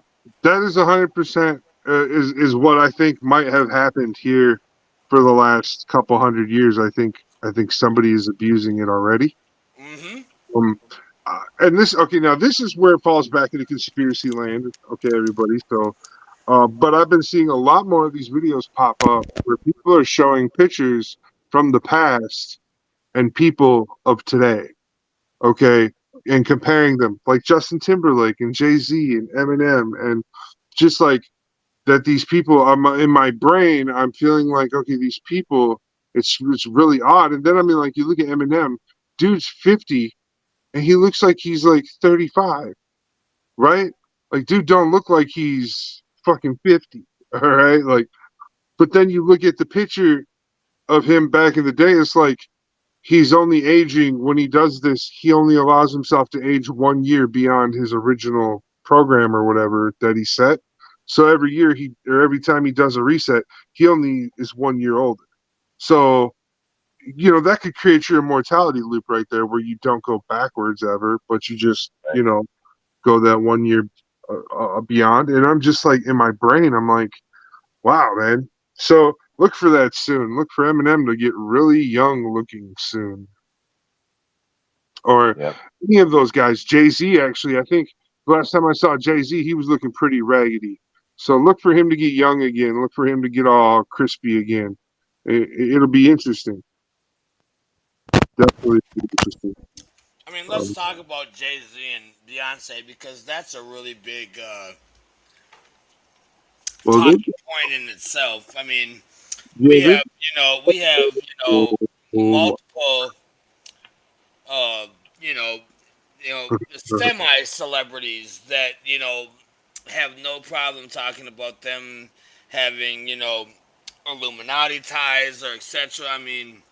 S4: that is 100% is what I think might have happened here for the last couple hundred years. I think somebody is abusing it already.
S2: Mm-hmm.
S4: Um, and this okay now this is where it falls back into conspiracy land. Okay, everybody. So, but I've been seeing a lot more of these videos pop up where people are showing pictures from the past and people of today. Okay, and comparing them like Justin Timberlake and Jay-Z and Eminem, and just like that these people I'm in my brain I'm feeling like, okay, these people, it's really odd. And then I mean, like, you look at Eminem, dude's 50 and he looks like he's like 35, right? Like, dude don't look like he's fucking 50. All right, like, but then you look at the picture of him back in the day, it's like he's only aging when he does this. He only allows himself to age 1 year beyond his original program or whatever that he set. So every year or every time he does a reset, he only is 1 year older. So, that could create your immortality loop right there where you don't go backwards ever, but you just, go that 1 year beyond. And I'm just like, in my brain, I'm like, wow, man. So look for that soon. Look for Eminem to get really young looking soon, or
S3: Yep.
S4: any of those guys. Jay-Z, actually, I think the last time I saw Jay-Z, he was looking pretty raggedy. So look for him to get young again. Look for him to get all crispy again. It'll be interesting. definitely interesting.
S2: I mean, let's
S4: Um,
S2: talk about Jay Z and Beyonce because that's a really big
S4: well,
S2: talking point in itself. I mean,
S4: yeah,
S2: we have
S4: oh,
S2: multiple uh, you know, semi celebrities that have no problem talking about them having Illuminati ties or etc. I mean,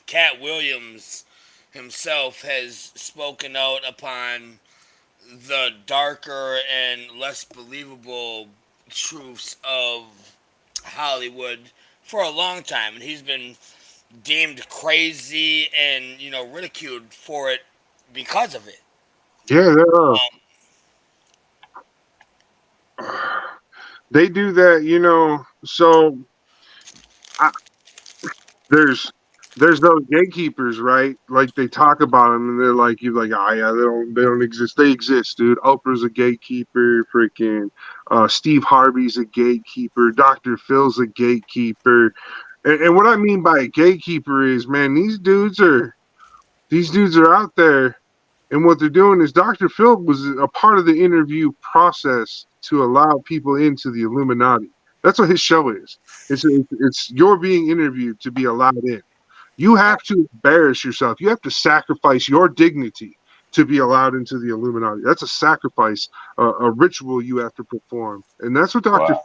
S2: Cat Williams himself has spoken out upon the darker and less believable truths of Hollywood for a long time, and he's been deemed crazy and ridiculed for it because of it.
S4: yeah, they do that, So I, there's there's those gatekeepers, right? Like they talk about them, and they're like, "You like, ah, yeah, they don't exist. They exist, dude. Oprah's a gatekeeper. Freaking Steve Harvey's a gatekeeper. Dr. Phil's a gatekeeper." And what I mean by a gatekeeper is, man, these dudes are out there, and what they're doing is Dr. Phil was a part of the interview process to allow people into the Illuminati. That's what his show is. It's you're being interviewed to be allowed in. You have to embarrass yourself. You have to sacrifice your dignity to be allowed into the Illuminati. That's a sacrifice, a ritual you have to perform, and that's what Doctor.
S3: Wow.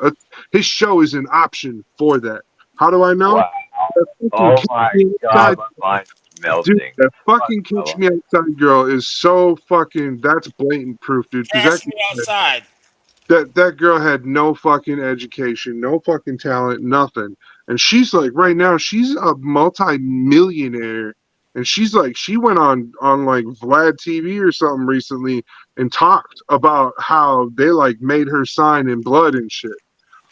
S4: Uh, his show is an option for that. How do I know?
S3: Wow.
S4: That fucking
S3: Oh
S4: Catch
S3: my
S4: Me
S3: God,
S4: Outside,
S3: my mind's
S4: dude.
S3: melting.
S4: That
S3: Fuck,
S4: fucking Catch
S3: fella.
S4: Me Outside girl is so fucking. That's blatant proof, dude. Because
S2: Cast me outside.
S4: that girl had no fucking education, no fucking talent, nothing. And she's like right now she's a multi-millionaire, and she's like she went on like Vlad TV or something recently and talked about how they like made her sign in blood and shit.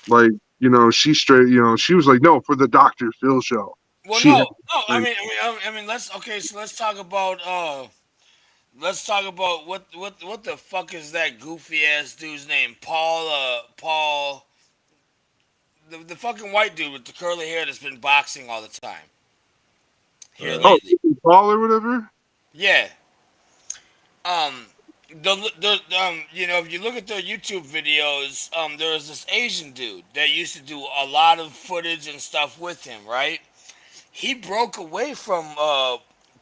S4: Like, she straight, she was like, no, for the Dr. Phil show.
S2: Well,
S4: She had
S2: no.
S4: like,
S2: I mean, let's okay. So let's talk about what the fuck is that goofy ass dude's name? Paul, the fucking white dude with the curly hair that's been boxing all the time here
S3: Uh,
S4: oh,
S2: lately.
S4: Paul or whatever.
S2: Yeah. Um. If you look at their YouTube videos, there was this Asian dude that used to do a lot of footage and stuff with him, right? He broke away from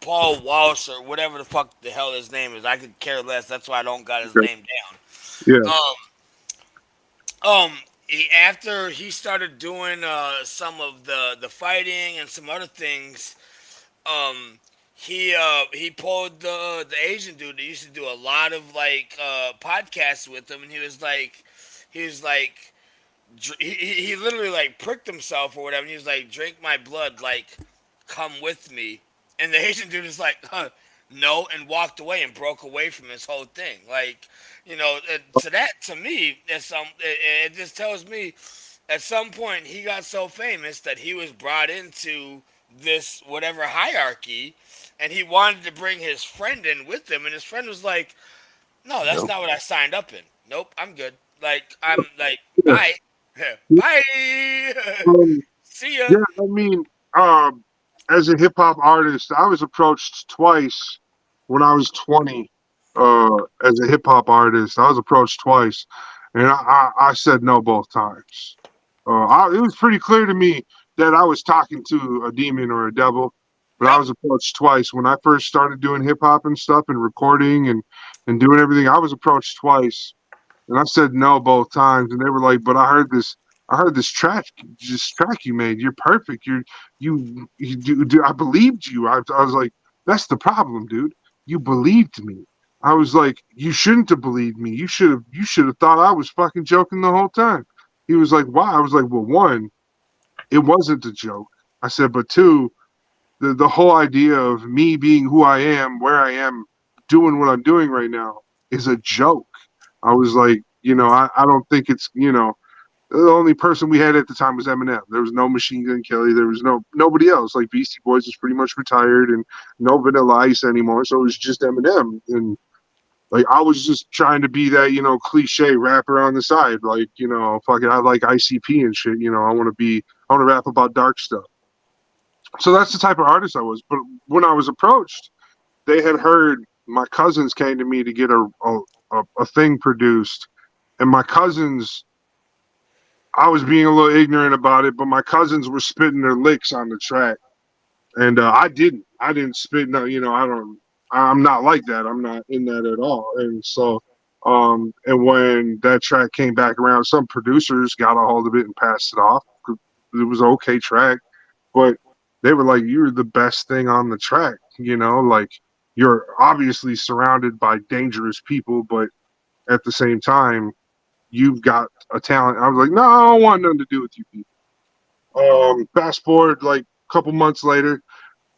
S2: Paul Walsh or whatever the fuck the hell his name is. I could care less. That's why I don't got his
S4: Okay.
S2: name down.
S4: Yeah.
S2: After he started doing some of the fighting and some other things, um, he pulled the Asian dude that used to do a lot of like podcasts with him, and he was like he literally like pricked himself or whatever. And he was like, "Drink my blood, like come with me." And the Asian dude is like, "No," and walked away and broke away from this whole thing. Like, to that to me, it just tells me at some point he got so famous that he was brought into this whatever hierarchy, and he wanted to bring his friend in with him, and his friend was like, "No, that's
S3: nope.
S2: not what I signed up in. Nope, I'm good. Like I'm like
S4: Yeah.
S2: bye, bye,
S4: Um,
S2: see ya."
S4: yeah. I mean, um, as a hip hop artist, I was approached twice when I was 20. As a hip hop artist, I was approached twice, and I said no both times. It was pretty clear to me that I was talking to a demon or a devil, but I
S2: Yep.
S4: was approached twice when I first started doing hip hop and stuff and recording and doing everything. I was approached twice, and I said no both times, and they were like, "But I heard this track you made. You're perfect. I believed you." I was like, "That's the problem, dude. You believed me." I was like, "You shouldn't have believed me. You should have thought I was fucking joking the whole time." He was like, "Why?" I was like, "Well, one, it wasn't a joke." I said, "But two, the whole idea of me being who I am, where I am, doing what I'm doing right now is a joke." I was like, I don't think it's. The only person we had at the time was Eminem. There was no Machine Gun Kelly. There was nobody else. Like Beastie Boys was pretty much retired, and no Vanilla Ice anymore. So it was just Eminem, and like I was just trying to be that cliche rapper on the side. Like fucking I like ICP and shit. I want to rap about dark stuff. So that's the type of artist I was. But when I was approached, they had heard my cousins came to me to get a thing produced, and my cousins, I was being a little ignorant about it, but my cousins were spitting their licks on the track, and I didn't. I didn't spit. No, I don't. I'm not like that. I'm not in that at all. And so, and when that track came back around, some producers got a hold of it and passed it off. It was an okay track, but they were like, "You're the best thing on the track." Like you're obviously surrounded by dangerous people, but at the same time, you've got a talent. I was like, "No, I don't want nothing to do with you people." Fast forward like a couple months later,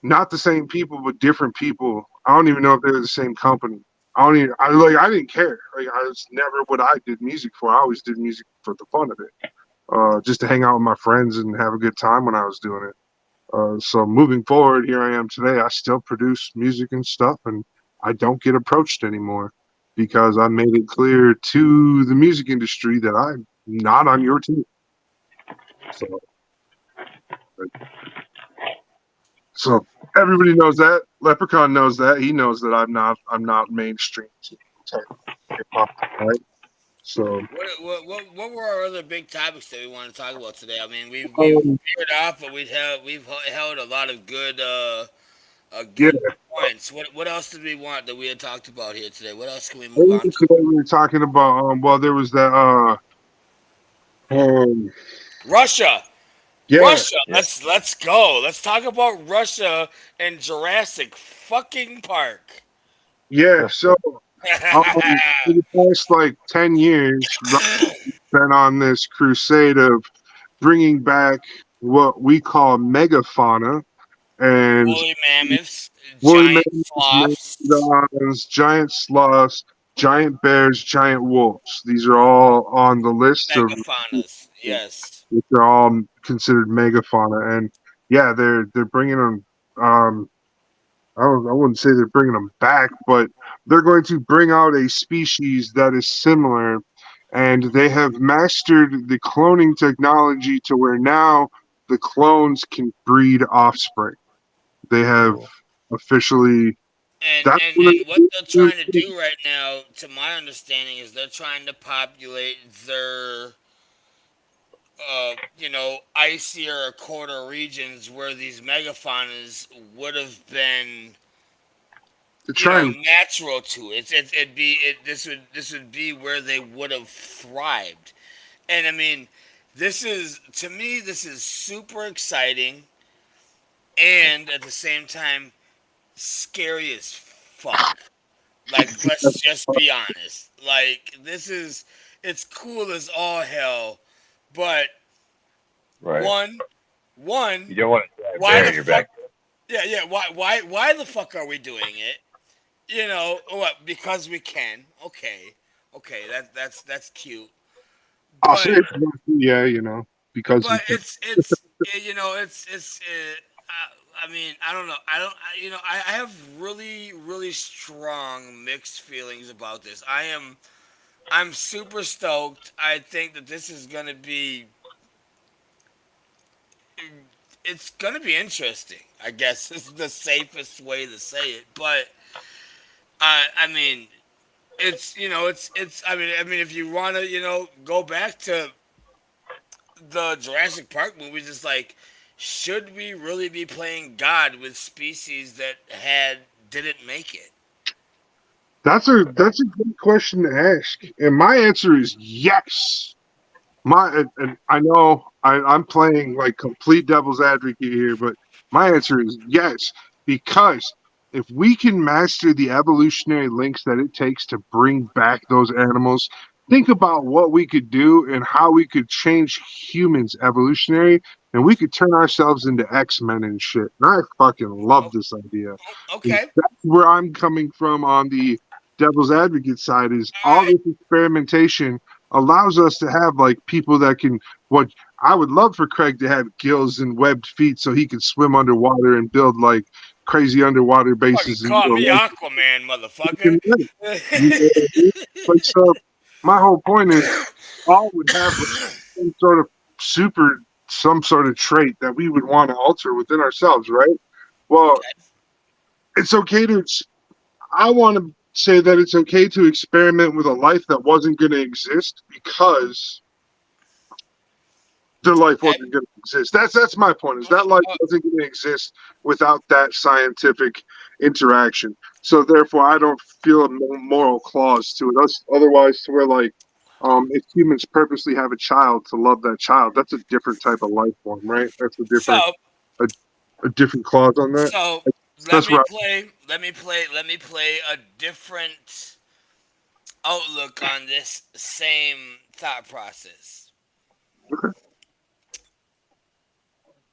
S4: not the same people, but different people. I don't even know if they're the same company. I don't even. I didn't care. Like I was never what I did music for. I always did music for the fun of it, just to hang out with my friends and have a good time when I was doing it. So moving forward, here I am today. I still produce music and stuff, and I don't get approached anymore because I made it clear to the music industry that I'm not on your team. So, so everybody knows that. Leprechaun knows that. He knows that I'm not mainstream type hip hop, right? So,
S2: What were our other big topics that we want to talk about today? I mean, we've
S4: um,
S2: veered off, but we've held a lot of
S4: yeah.
S2: good points. What else did we want that we had talked about here today? What else can we move
S4: Earlier
S2: on to?
S4: today we were talking about well, there was that um,
S2: Russia.
S4: yeah,
S2: Russia.
S3: Yeah.
S2: Let's go. Let's talk about Russia and Jurassic fucking Park.
S4: yeah. So for the past like 10 years, Russia's been on this crusade of bringing back what we call megafauna and
S2: Woolly mammoths,
S4: woolly
S2: giant
S4: mammoths,
S2: sloths,
S4: megalodons, giant sloths, giant bears, giant wolves. These are all on the list of
S2: megafaunas. Yes.
S4: which are all considered megafauna. And yeah, they're bringing them. I wouldn't say they're bringing them back, but they're going to bring out a species that is similar, and they have mastered the cloning technology to where now the clones can breed offspring. They have
S3: Cool.
S4: officially.
S2: And,
S4: That's
S2: and
S4: one of
S2: and what they're
S4: the
S2: trying to do right now, to my understanding, is they're trying to populate their icier or colder regions where these megafaunas would have been,
S4: they're trying.
S2: natural to it. It'd be this would be where they would have thrived. And I mean, this is to me this is super exciting and at the same time scary as fuck. Like let's just be honest. Like this is it's cool as all hell, but
S3: Right.
S2: one
S3: You
S2: one
S3: don't want to have
S2: why
S3: bear
S2: the
S3: in your
S2: fuck
S3: back.
S2: yeah, why the fuck are we doing it? What? Because we can. Okay, okay, that's cute.
S4: I'll say
S2: But
S4: it's yeah, because we can.
S2: it's. I mean, I don't know. I don't. I have really strong mixed feelings about this. I'm super stoked. I think that this is gonna be. It's gonna be interesting. I guess is the safest way to say it. But I mean, it's I mean if you want to go back to the Jurassic Park movies, it's like should we really be playing God with species that didn't make it?
S4: That's a good question to ask, and my answer is yes. And I know I'm playing like complete devil's advocate here, but my answer is yes, because if we can master the evolutionary links that it takes to bring back those animals, think about what we could do and how we could change humans evolutionary, and we could turn ourselves into X-Men and shit. And I fucking love
S2: Oh,
S4: this idea. And
S2: okay,
S4: that's where I'm coming from on the devil's advocate side is
S2: all
S4: all
S2: right.
S4: this experimentation allows us to have like people that can what I would love for Craig to have gills and webbed feet so he could swim underwater and build like crazy underwater
S2: Fucking
S4: bases and
S2: call me
S4: like
S2: Aquaman,
S4: he can
S2: motherfucker.
S4: live. You know what I mean? Like so my whole point is all would have like, some sort of super some sort of trait that we would want to alter within ourselves, right? Well,
S2: Okay.
S4: it's okay to. I want to say that it's okay to experiment with a life that wasn't going to exist because their life
S2: Okay.
S4: wasn't going to exist. That's my point. Is that life
S2: Uh,
S4: wasn't going to exist without that scientific interaction? So therefore, I don't feel a moral clause to it. Otherwise, to where like, if humans purposely have a child to love that child, that's a different type of life form, right? That's
S2: so
S4: a, a different clause on that.
S2: so let
S4: That's
S2: me
S4: right.
S2: play. Let me play a different outlook on this same thought process.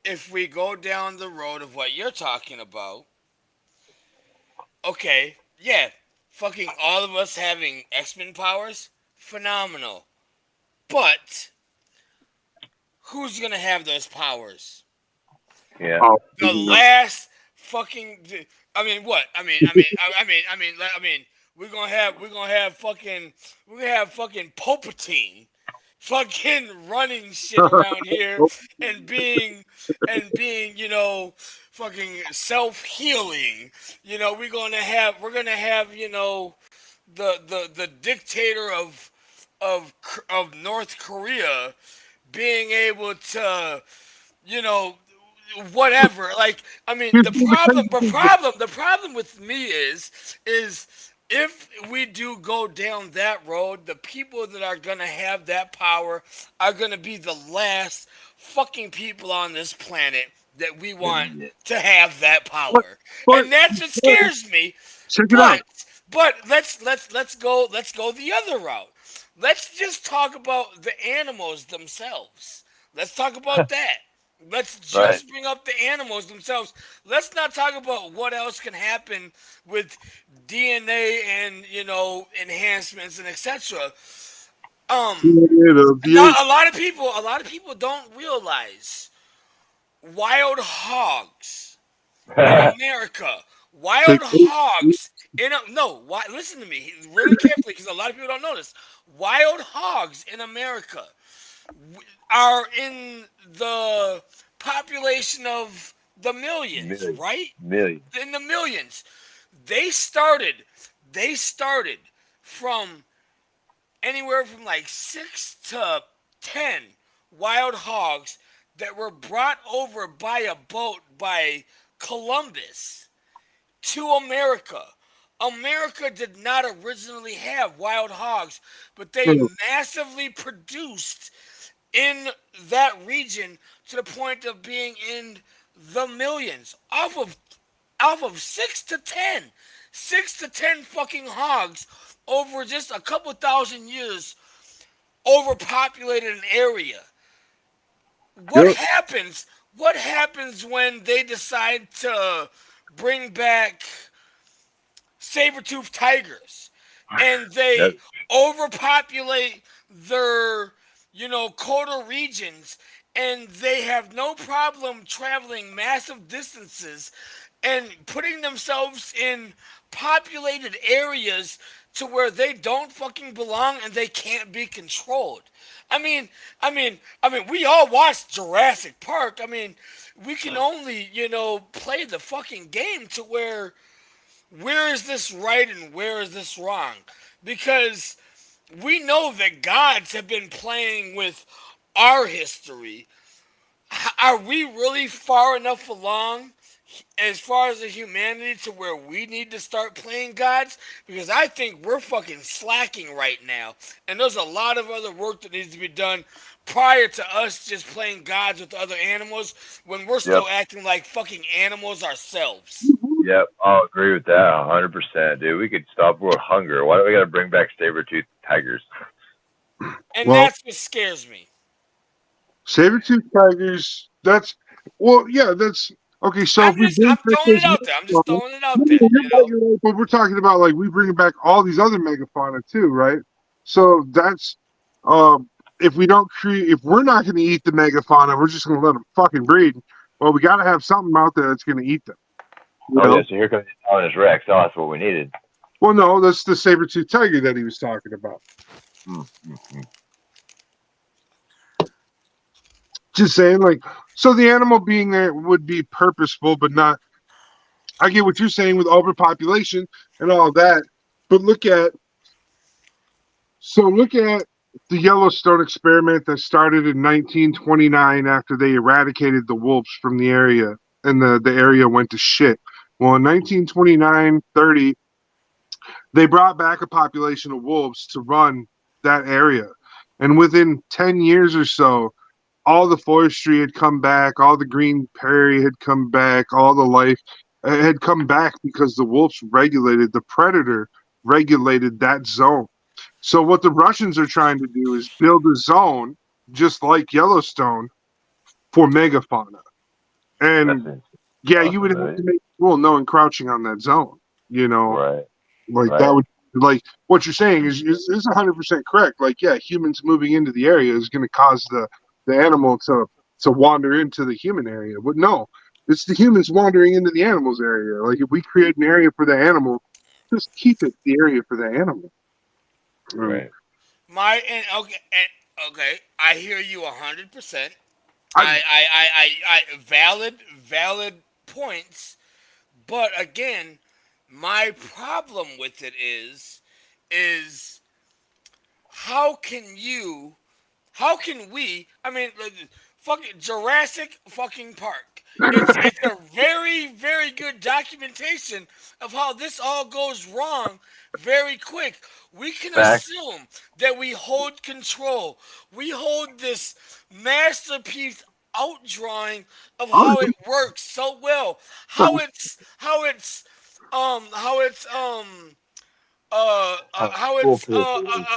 S2: If we go down the road of what you're talking about, okay, yeah, fucking all of us having X-Men powers, phenomenal. But who's gonna have those powers?
S3: Yeah.
S4: Oh,
S2: The last fucking. I mean, what? I mean, we're gonna have fucking Palpatine, fucking running shit around here and being fucking self healing. We're gonna have the dictator of North Korea being able to you know whatever. Like, I mean, the problem with me is if we do go down that road, the people that are gonna have that power are gonna be the last fucking people on this planet that we want to have that
S4: but,
S2: power,
S4: but
S2: and that's what scares me.
S4: check it
S2: But
S4: out.
S2: let's go the other route. Let's just talk about the animals themselves. Let's talk about that. Let's
S3: Right.
S2: just bring up the animals themselves. Let's not talk about what else can happen with DNA and enhancements and etc.
S4: The
S2: Not a lot of people don't realize wild hogs in America. Wild hogs in no. Why? Listen to me really carefully because a lot of people don't know this. Wild hogs in America are in the population of the millions,
S3: Million.
S2: right?
S3: Million.
S2: In the millions. They started. They started from anywhere from like 6 to 10 wild hogs that were brought over by a boat by Columbus to America. America did not originally have wild hogs, but they massively produced in that region to the point of being in the millions off of 6 to 10 fucking hogs over just a couple thousand years overpopulated an area. What
S4: Yep.
S2: happens? What happens when they decide to bring back saber-toothed tigers and
S3: Yep.
S2: they overpopulate their coastal regions and they have no problem traveling massive distances and putting themselves in populated areas to where they don't fucking belong and they can't be controlled. We all watched Jurassic Park. I mean, we can only, play the fucking game to where is this right and where is this wrong? Because we know that gods have been playing with our history. Are we really far enough along as far as the humanity to where we need to start playing gods? Because I think we're fucking slacking right now. And there's a lot of other work that needs to be done prior to us just playing gods with other animals when we're
S3: Yep.
S2: still acting like fucking animals ourselves.
S3: Yep. I'll agree with that 100%, dude. We could stop world hunger. Why do we got to bring back saber-toothed tigers?
S2: And
S4: Well,
S2: that's what scares me.
S4: saber-tooth tigers. That's okay. So if we bring
S2: I'm
S4: back
S2: throwing it
S4: those
S2: out there. I'm just
S4: megafauna,
S2: throwing it out
S4: no,
S2: there.
S4: you're right, but we're talking about like we bringing back all these other megafauna too, right? So that's if we don't create, if we're not going to eat the megafauna, we're just going to let them fucking breed. Well, we got to have something out there that's going to eat them. You
S3: Oh
S4: know?
S3: yeah. So here comes the Tyrannosaurus Rex. Oh, that's what we needed.
S4: Well, no, that's the saber-tooth tiger that he was talking about.
S3: Mm-hmm.
S4: Just saying, like, so the animal being there would be purposeful, but not. I get what you're saying with overpopulation and all that, but look at the Yellowstone experiment that started in 1929 after they eradicated the wolves from the area, and the area went to shit. Well, in 1929, 30, they brought back a population of wolves to run that area. And within 10 years or so, all the forestry had come back, all the green prairie had come back, all the life had come back because the wolves regulated, the predator regulated that zone. So what the Russians are trying to do is build a zone just like Yellowstone for megafauna.
S3: That's
S4: And
S3: a
S4: yeah, you would have
S3: possibility.
S4: to make a rule no encroaching on that zone. You know,
S3: Right.
S4: like that
S3: Right.
S4: would like what you're saying is 100% correct. Like yeah, humans moving into the area is going to cause the animal to wander into the human area. But no, it's the humans wandering into the animal's area. Like if we create an area for the animal, just keep it the area for the animal. Um,
S3: Right.
S2: My and okay, I hear you 100%.
S4: I
S2: Valid points. But again, my problem with it is how can you how can we? I mean, fucking Jurassic fucking Park. It's a very good documentation of how this all goes wrong very quick. We can
S3: Fact.
S2: assume that we hold control. We hold this masterpiece outdrawing of how it works so well.
S3: Foolproof.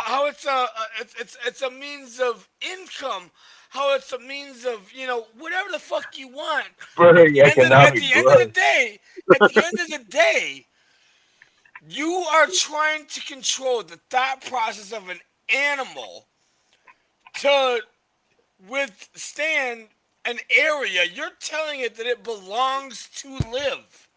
S2: How it's a means of income, how it's a means of whatever the fuck you want.
S3: Spurring
S2: At
S3: economic
S2: the end of the
S3: growth.
S2: day, at the end of the day, you are trying to control the thought process of an animal to withstand an area. You're telling it that it belongs to live.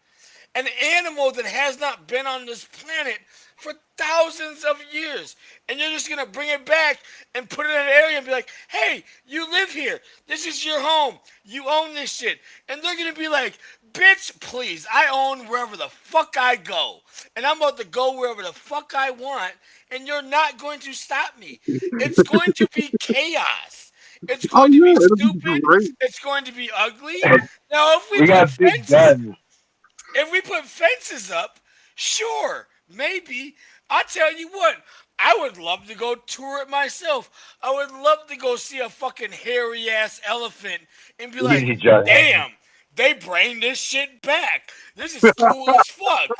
S2: An animal that has not been on this planet for thousands of years. And you're just gonna bring it back and put it in an area and be like, hey, you live here. This is your home. You own this shit. And they're gonna be like, bitch, please, I own wherever the fuck I go. And I'm about to go wherever the fuck I want, and you're not going to stop me. It's going to be chaos. It's
S4: oh
S2: going to be
S4: yeah, it'll be
S2: stupid.
S4: great.
S2: It's going to be ugly. Now,
S3: We got big guns.
S2: if we put fences up, sure, maybe. I tell you what, I would love to go tour it myself. I would love to go see a fucking hairy ass elephant and be like,
S3: Easy, Justin.
S2: damn, they bring this shit back. This is cool as fuck.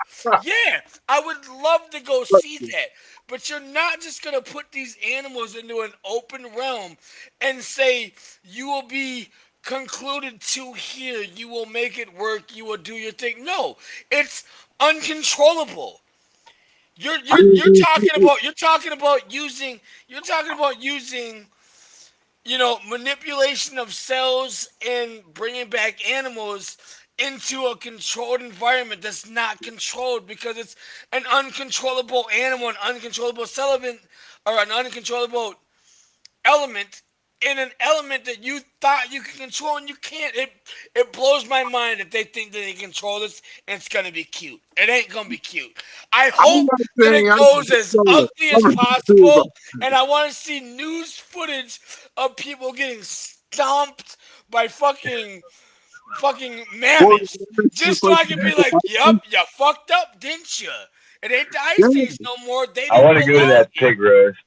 S2: Yeah, I would love to go see that. But you're not just gonna put these animals into an open realm and say you will be concluded to here. You will make it work. You will do your thing. No, it's uncontrollable.
S4: I mean,
S2: You're talking about using manipulation of cells and bringing back animals into a controlled environment that's not controlled because it's an uncontrollable animal, an uncontrollable element, or an uncontrollable element in an element that you thought you could control and you can't. It blows my mind that they think that they control this and it's gonna be cute. It ain't gonna be cute. I
S4: I'm
S2: hope
S4: not
S2: that
S4: saying
S2: it
S4: I
S2: goes as
S4: can
S2: ugly
S4: I'm
S2: as
S4: not saying
S2: possible,
S4: about
S2: and I want to see news footage of people getting stomped by fucking
S4: well,
S2: mammoths,
S4: it's
S2: just
S4: just
S2: so
S4: like
S2: I can be like, "Yup, you fucked up, didn't you? It ain't the
S4: yeah,
S2: ice age no more. They
S3: I
S2: didn't
S3: want to go to
S2: belong
S3: that
S2: here."
S3: pig roast.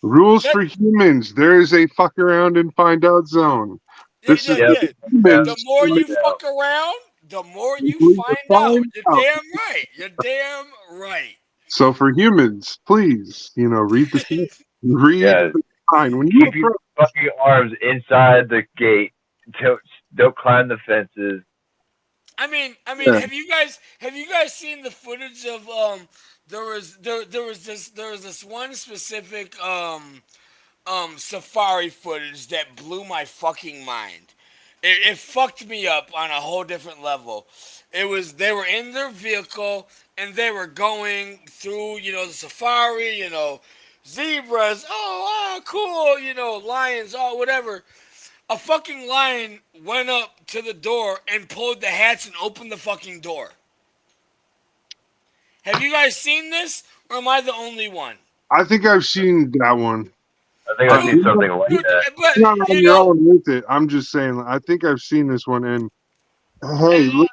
S4: rules
S2: That
S4: for humans. There is a fuck around and find out zone.
S2: Yeah,
S4: This is
S2: yeah,
S3: Yep.
S2: yeah.
S3: Yep.
S2: The
S4: humans
S2: more
S3: Find
S2: you
S3: out.
S2: fuck around, the more you
S4: we will
S2: find out.
S4: find
S2: You're
S4: out.
S2: damn right. You're damn right.
S4: So for humans, please, read the read
S3: Yeah.
S4: the sign when you
S3: Keep your
S4: approach.
S3: fucking arms inside the gate. Don't climb the fences.
S2: I mean,
S4: Yeah.
S2: have you guys seen the footage of there was this one specific safari footage that blew my fucking mind. It fucked me up on a whole different level. They were in their vehicle and they were going through the safari, zebras, oh, cool, lions, oh, whatever. a fucking lion went up to the door and pulled the hats and opened the fucking door. Have you guys seen this, or am I the only one?
S4: I think I've seen that one.
S3: I think I've seen
S2: Dude,
S3: something like
S2: dude,
S3: that.
S2: but
S4: You're not on
S2: you
S4: your
S2: know,
S4: own with it. I'm just saying. I think I've seen this one, and hey, look,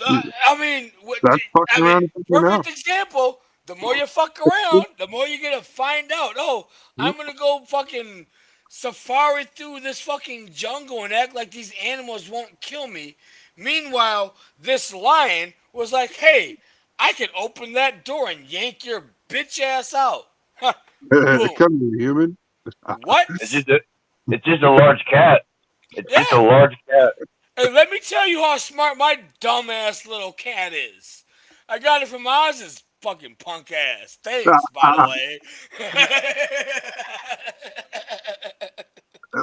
S2: I mean,
S4: that's fucking
S2: I mean,
S4: around now.
S2: perfect example. The more you fuck around, the more you're gonna find out. Oh, I'm gonna go fucking safari through this fucking jungle and act like these animals won't kill me. Meanwhile, this lion was like, "Hey, I can open that door and yank your bitch ass out." Boom.
S4: Come here, human.
S3: It's
S2: What?
S3: just a, it's just a large cat. It's just a
S2: Yeah.
S3: large cat.
S2: And let me tell you how smart my dumbass little cat is. I got it from Oz's fucking punk ass. Thanks, by the way.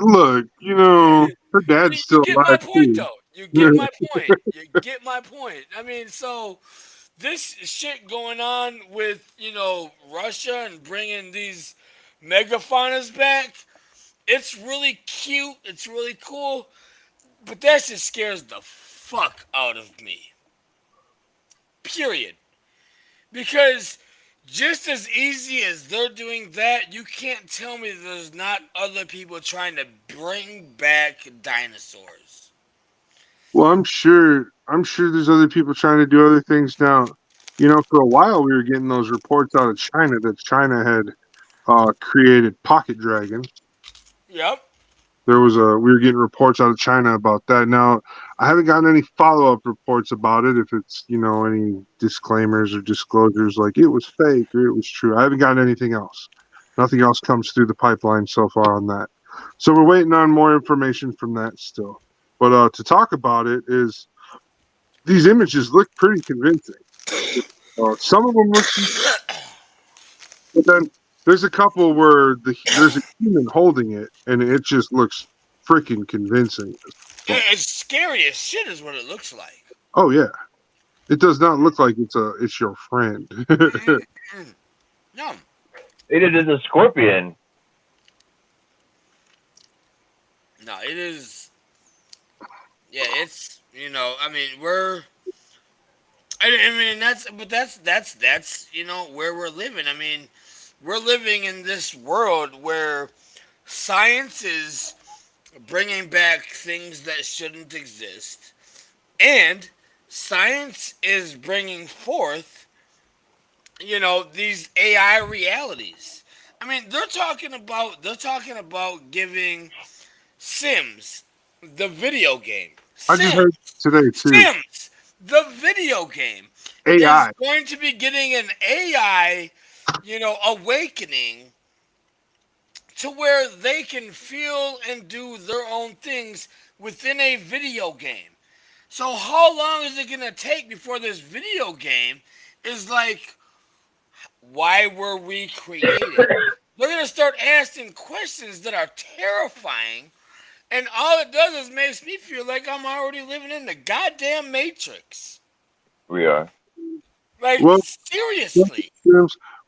S4: Look, her dad's
S2: You
S4: still
S2: get my
S4: alive
S2: point,
S4: too.
S2: though. You get my point. You get my point. I mean, so this shit going on with, Russia and bringing these megafaunas back, it's really cute. It's really cool. But that shit scares the fuck out of me. Period. Because just as easy as they're doing that, you can't tell me there's not other people trying to bring back dinosaurs.
S4: Well, I'm sure. I'm sure there's other people trying to do other things now. For a while we were getting those reports out of China that China had created pocket dragons.
S2: Yep.
S4: We were getting reports out of China about that. Now, I haven't gotten any follow up reports about it. If it's any disclaimers or disclosures like it was fake or it was true, I haven't gotten anything else. Nothing else comes through the pipeline so far on that. So we're waiting on more information from that still. But to talk about it is these images look pretty convincing. Some of them look, but then there's a couple where there's a human holding it, and it just looks freaking convincing.
S2: And it's scary as shit, is what it looks like.
S4: Oh yeah, it does not look like it's your friend.
S2: No.
S3: It is a scorpion.
S2: No, it is. Yeah, it's. I mean, we're. I mean, that's where we're living. I mean, we're living in this world where science is bringing back things that shouldn't exist, and science is bringing forth, these AI realities. I mean, they're talking about giving Sims, the video game.
S4: I just heard today too.
S2: Sims, the video game, is
S4: AI.
S2: going to be getting an AI, awakening to where they can feel and do their own things within a video game. So how long is it going to take before this video game is like, why were we created? They're going to start asking questions that are terrifying, and all it does is makes me feel like I'm already living in the goddamn Matrix.
S3: We are.
S2: Like,
S4: Well,
S2: seriously.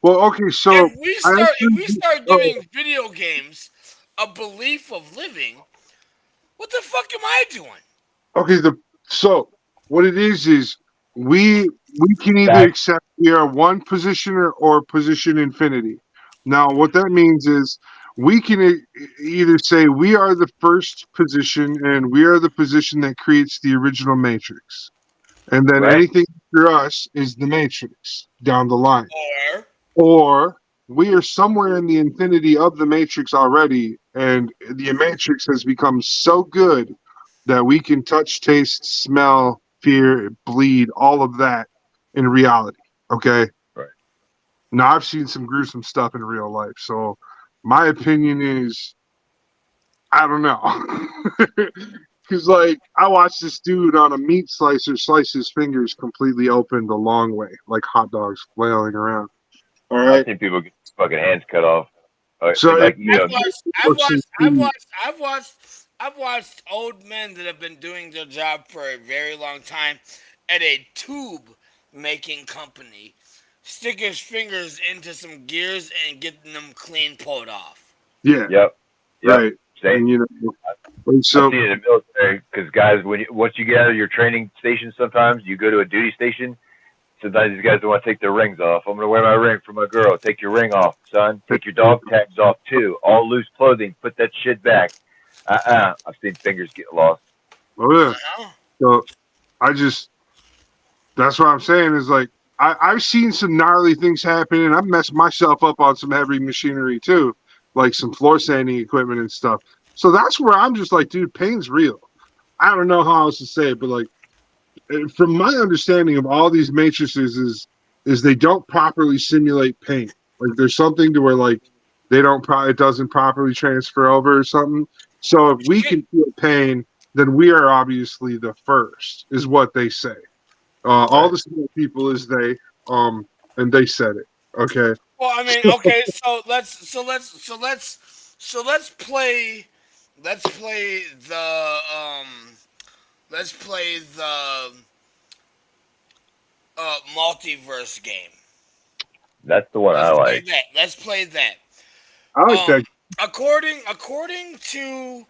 S4: well, okay. So
S2: If we start giving video games a belief of living, what the fuck am I doing?
S4: okay. So what it is we can either accept we are one positioner or position infinity. Now, what that means is we can either say we are the first position and we are the position that creates the original matrix, and then
S3: Right.
S4: anything after us is the matrix down the line.
S2: Or,
S4: Or we are somewhere in the infinity of the matrix already, and the matrix has become so good that we can touch, taste, smell, fear, bleed, all of that in reality. Okay.
S3: Right.
S4: Now I've seen some gruesome stuff in real life, so my opinion is I don't know. Because like I watched this dude on a meat slicer slice his fingers completely open the long way, like hot dogs flailing around. All
S3: I've
S4: right.
S3: seen people get fucking hands cut off.
S4: So
S3: Like
S2: I've watched old men that have been doing their job for a very long time at a tube making company stick his fingers into some gears and getting them clean pulled off.
S4: yeah,
S3: Yep.
S4: right.
S3: Same.
S4: And And
S3: I've
S4: so
S3: seen it in the military because guys, once you get out of your training station, sometimes you go to a duty station. Sometimes these guys don't want to take their rings off. I'm gonna wear my ring for my girl. Take your ring off, son. Take your dog tags off too. All loose clothing. Put that shit back. I've seen fingers get lost.
S4: oh yeah.
S2: Uh-huh.
S4: So I just that's what I'm saying is like I've seen some gnarly things happen, and I've messed myself up on some heavy machinery too, like some floor sanding equipment and stuff. So that's where I'm just like, dude, pain's real. I don't know how else to say it, but like from my understanding of all these matrices is they don't properly simulate paint. Like there's something to where like they don't it doesn't properly transfer over or something. So if we
S2: Shit.
S4: can feel pain, then we are obviously the first, is what they say. All
S3: Right.
S4: the smart people is they, and they said it. Okay.
S2: Well, I mean, okay, so let's play the let's play the multiverse game.
S3: That's the one I
S2: Let's play
S3: like.
S2: that. Let's play that.
S4: I like
S2: Um,
S4: that.
S2: according to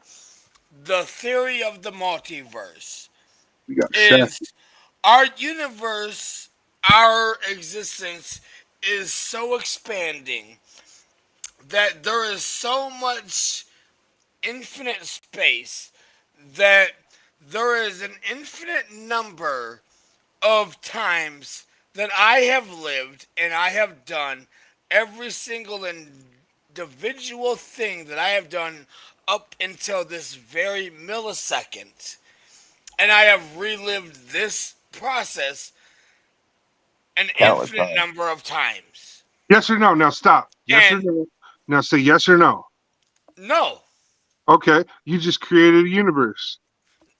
S2: the theory of the multiverse,
S4: We got chef.
S2: is our universe, our existence is so expanding that there is so much infinite space that there is an infinite number of times that I have lived and I have done every single individual thing that I have done up until this very millisecond. And I have relived this process an
S3: Countless
S2: infinite
S3: times.
S2: number of times.
S4: Yes or no? Now stop. Yes or
S2: And
S4: no? Now say yes or no.
S2: no,
S4: Okay. You just created a universe.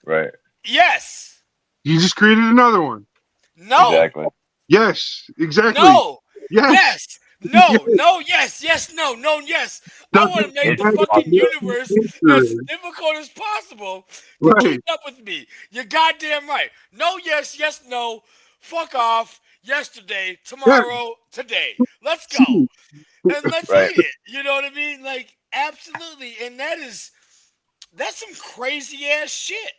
S3: Right.
S2: yes,
S4: You just created another one.
S2: no,
S3: Exactly.
S4: Yes. Exactly.
S2: no,
S4: Yes.
S2: yes,
S4: Yes.
S2: no, no, yes, yes, no, no, yes. I want
S4: Doesn't
S2: to make
S3: It's
S2: the
S4: matter
S2: fucking
S3: possible.
S4: what
S2: universe
S4: the answer
S2: as
S4: is.
S2: difficult as possible to keep
S4: Right.
S2: up with me. You're goddamn right. No, yes, yes, no. Fuck off. Yesterday,
S4: Yeah.
S2: tomorrow, today. Let's go.
S4: See.
S2: And let's
S3: Right.
S2: eat it. You know what I mean? Like, absolutely. And that's some crazy ass shit.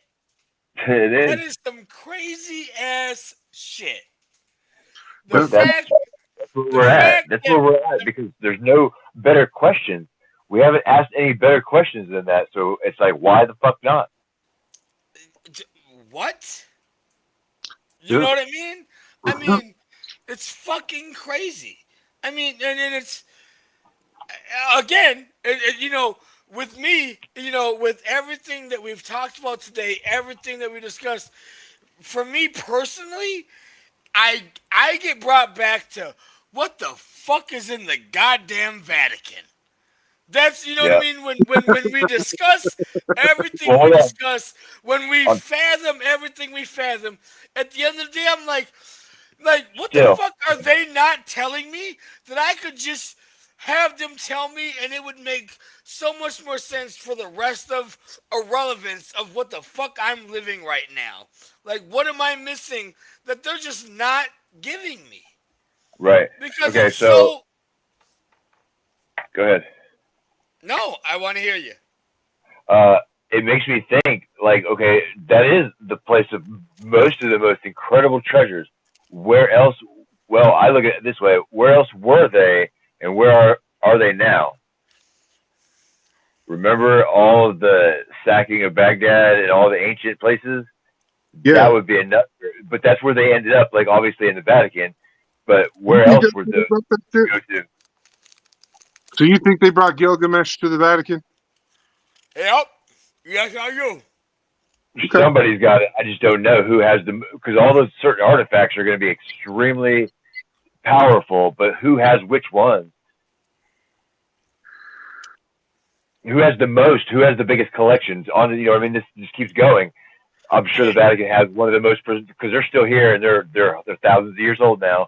S3: It
S2: That
S3: is.
S2: is some crazy ass shit. The
S3: But
S4: But
S2: fact,
S3: that's where
S2: the
S3: we're at.
S2: fact
S3: That's
S2: that
S3: where we're at because there's no better questions. We haven't asked any better questions than that. So it's like, why the fuck not?
S2: what? You
S4: yeah.
S2: know what I mean? I mean, it's fucking crazy. I mean, and then it's again, with me, with everything that we've talked about today, everything that we discussed. For me personally, I I get brought back to what the fuck is in the goddamn Vatican. That's what I
S3: Yeah.
S2: mean when we discuss
S3: Well,
S2: everything we
S3: hold on.
S2: discuss, when we
S3: On
S2: fathom everything we fathom. At the end of the day, I'm like, what the
S3: still,
S2: fuck are they not telling me that I could just have them tell me and it would make so much more sense for the rest of irrelevance of what the fuck I'm living right now? Like, what am I missing that they're just not giving me?
S3: right.
S2: Because
S3: Okay,
S2: it's
S3: so
S2: so.
S3: go ahead.
S2: No, I want to hear you.
S3: Uh, it makes me think, like, okay, that is the place of most of the most incredible treasures. Where else? Well, I look at it this way: where else were they, and where are they now? Remember all of the sacking of Baghdad and all the ancient places? That
S4: Yeah.
S3: would be enough. But that's where they ended up, like obviously in the Vatican. But
S4: You
S3: where
S4: think
S3: else
S4: that's
S3: would
S4: what
S3: those
S4: about that shit?
S3: go to?
S4: So you think they brought Gilgamesh to the Vatican?
S2: Yep. Yes, I do.
S4: Okay.
S3: Somebody's got it. I just don't know who has the, because all those certain artifacts are going to be extremely powerful. But who has which ones? Who has the most? Who has the biggest collections? On I mean, this just keeps going. I'm sure the Vatican has one of the most because they're still here and they're thousands of years old now.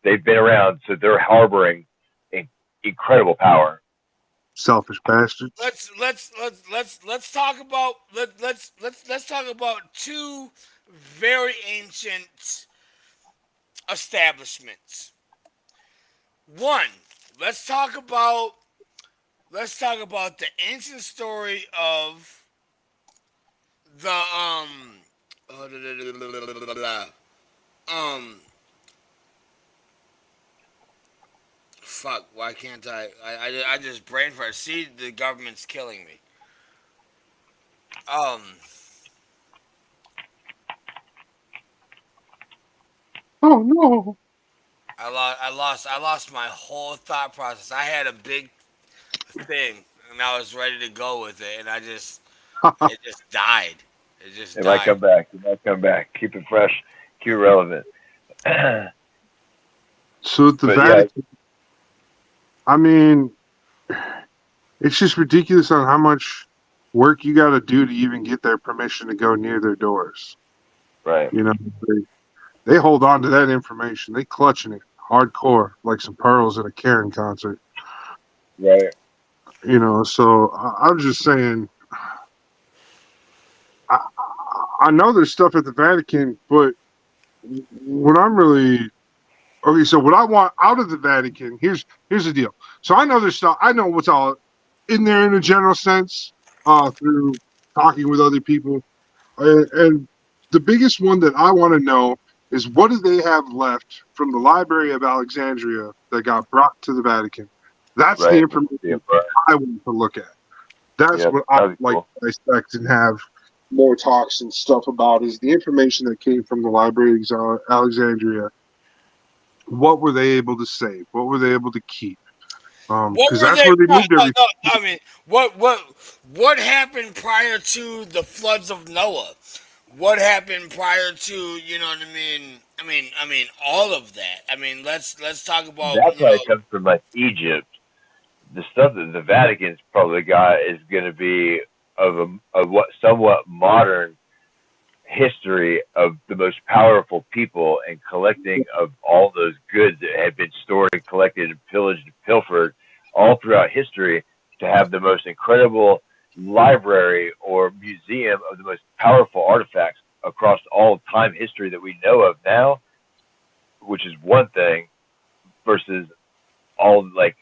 S3: They've been around, so they're harboring incredible power.
S4: Selfish bastards.
S2: Let's talk about let's talk about two very ancient establishments. One, let's talk about let's talk about the ancient story of the um fuck, why can't I just brain fart. See, the government's killing me. Um
S4: Oh no.
S2: I lost my whole thought process. I had a big thing and I was ready to go with it and it just died. It just
S3: It might
S2: died.
S3: come back. It might come back. Keep it fresh. Keep it relevant.
S4: So at the
S3: But yeah,
S4: Vatican, I mean, it's just ridiculous on how much work you got to do to even get their permission to go near their doors.
S3: right,
S4: You know, they hold on to that information. They clutching it hardcore, like some pearls at a Karen concert.
S3: right.
S4: So I'm just saying, I, I know there's stuff at the Vatican, but what I'm really okay. So what I want out of the Vatican, here's the deal. So I know there's stuff. I know what's all in there in a general sense, through talking with other people. And the biggest one that I want to know is what do they have left from the Library of Alexandria that got brought to the Vatican? That's the
S3: Right. Yeah,
S4: information
S3: right.
S4: I want to look at. That's
S3: Yep.
S4: what I
S3: That'd be
S4: like
S3: cool.
S4: to dissect and have more talks and stuff about is the information that came from the Library of Alexandria. What were they able to save? What were they able to keep?
S2: What
S4: Because
S2: were
S4: that's
S2: they?
S4: where they
S2: No,
S4: moved
S2: no, no.
S4: everything.
S2: I mean, what happened prior to the floods of Noah? What happened prior to, you know what I mean? I mean all of that. I mean, let's talk about,
S3: That probably comes from like Egypt. The stuff that the Vatican's probably got is going to be of what somewhat modern history of the most powerful people and collecting of all those goods that had been stored and collected and pillaged and pilfered all throughout history to have the most incredible library or museum of the most powerful artifacts across all time history that we know of now, which is one thing versus all like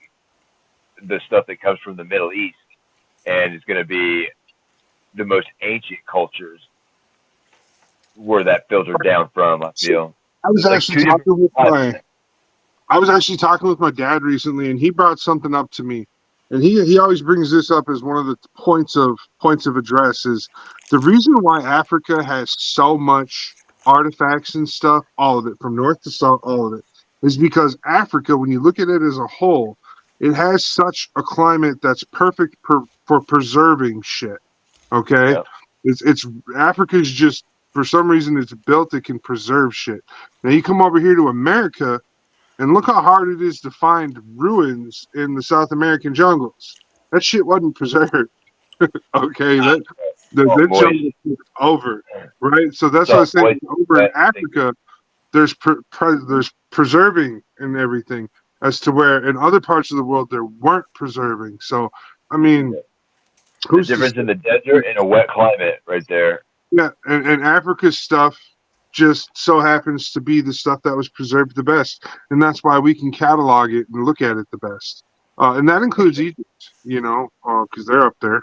S3: the stuff that comes from the Middle East and is going to be the most ancient cultures where that filtered down from. I
S4: So
S3: feel
S4: I was
S3: it's like
S4: actually
S3: two different
S4: talking with
S3: sides of
S4: my
S3: things.
S4: I was actually talking with my dad recently, and he brought something up to me, and he always brings this up as one of the points of address is the reason why Africa has so much artifacts and stuff, all of it from north to south, all of it, is because Africa, when you look at it as a whole, it has such a climate that's perfect for preserving shit. Okay,
S3: Yeah,
S4: it's Africa's just for some reason it's built it can preserve shit. Now you come over here to America and look how hard it is to find ruins in the South American jungles. That shit wasn't preserved. Okay,
S3: all
S4: that
S3: moist.
S4: jungle is over, right? So
S3: It's
S4: that's what I
S3: all
S4: was saying.
S3: moist,
S4: Over in
S3: wet, sticky.
S4: Africa, there's preserving and everything, as to where in other parts of the world there weren't preserving. So I mean,
S3: Yeah. The
S4: who's to
S3: difference in the
S4: say?
S3: desert and a wet climate, right there.
S4: Yeah, and Africa's stuff just so happens to be the stuff that was preserved the best, and that's why we can catalog it and look at it the best. And that includes Egypt, because they're up there,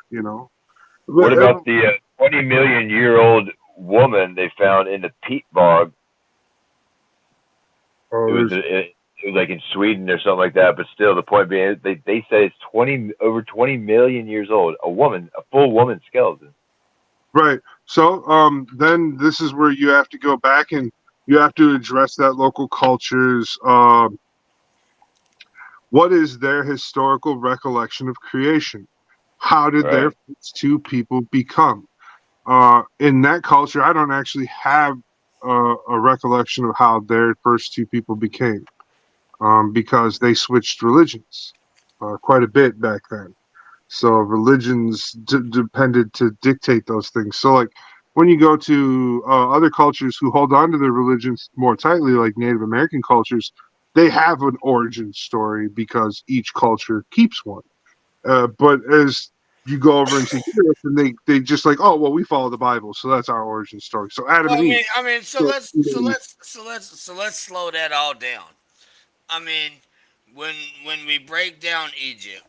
S3: What
S4: But
S3: about the 20 million-year-old woman they found in the peat bog? It was
S4: there's
S3: it was like in Sweden or something like that. But still, the point being, they say it's 20 over 20 million years old. A woman, a full woman skeleton.
S4: right. So then this is where you have to go back and you have to address that local culture's what is their historical recollection of creation? How did their
S3: Right.
S4: first two people become? In that culture, I don't actually have a recollection of how their first two people became, because they switched religions quite a bit back then. So religions depended to dictate those things. So like when you go to other cultures who hold on to their religions more tightly, like Native American cultures, they have an origin story because each culture keeps one. But as you go over into Europe, and they just like, oh well, we follow the Bible, so that's our origin story. So Adam
S2: well,
S4: and Eve.
S2: so
S4: So,
S2: let's slow that all down. I mean, when when we break down Egypt,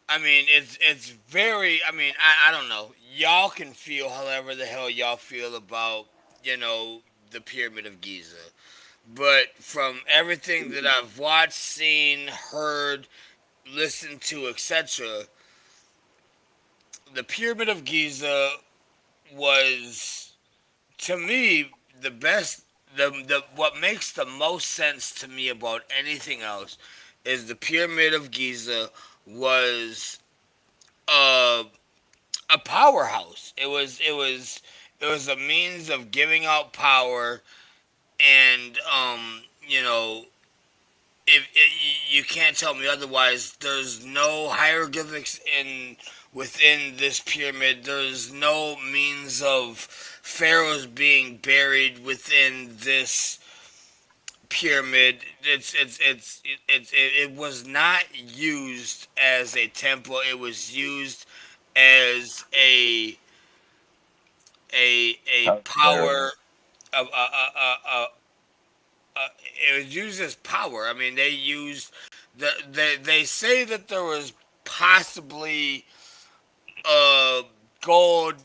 S2: I mean, it's very. I mean, I don't know. Y'all can feel however the hell y'all feel about the Pyramid of Giza, but from everything that I've watched, seen, heard, listened to, etc., the Pyramid of Giza was to me the best. The what makes the most sense to me about anything else is the Pyramid of Giza was uh a powerhouse. It was a means of giving out power, and you can't tell me otherwise. There's no hieroglyphics within this pyramid. There's no means of pharaohs being buried within this pyramid. It was not used as a temple. It was used as a power of it was used as power. I mean, they used they say that there was possibly a gold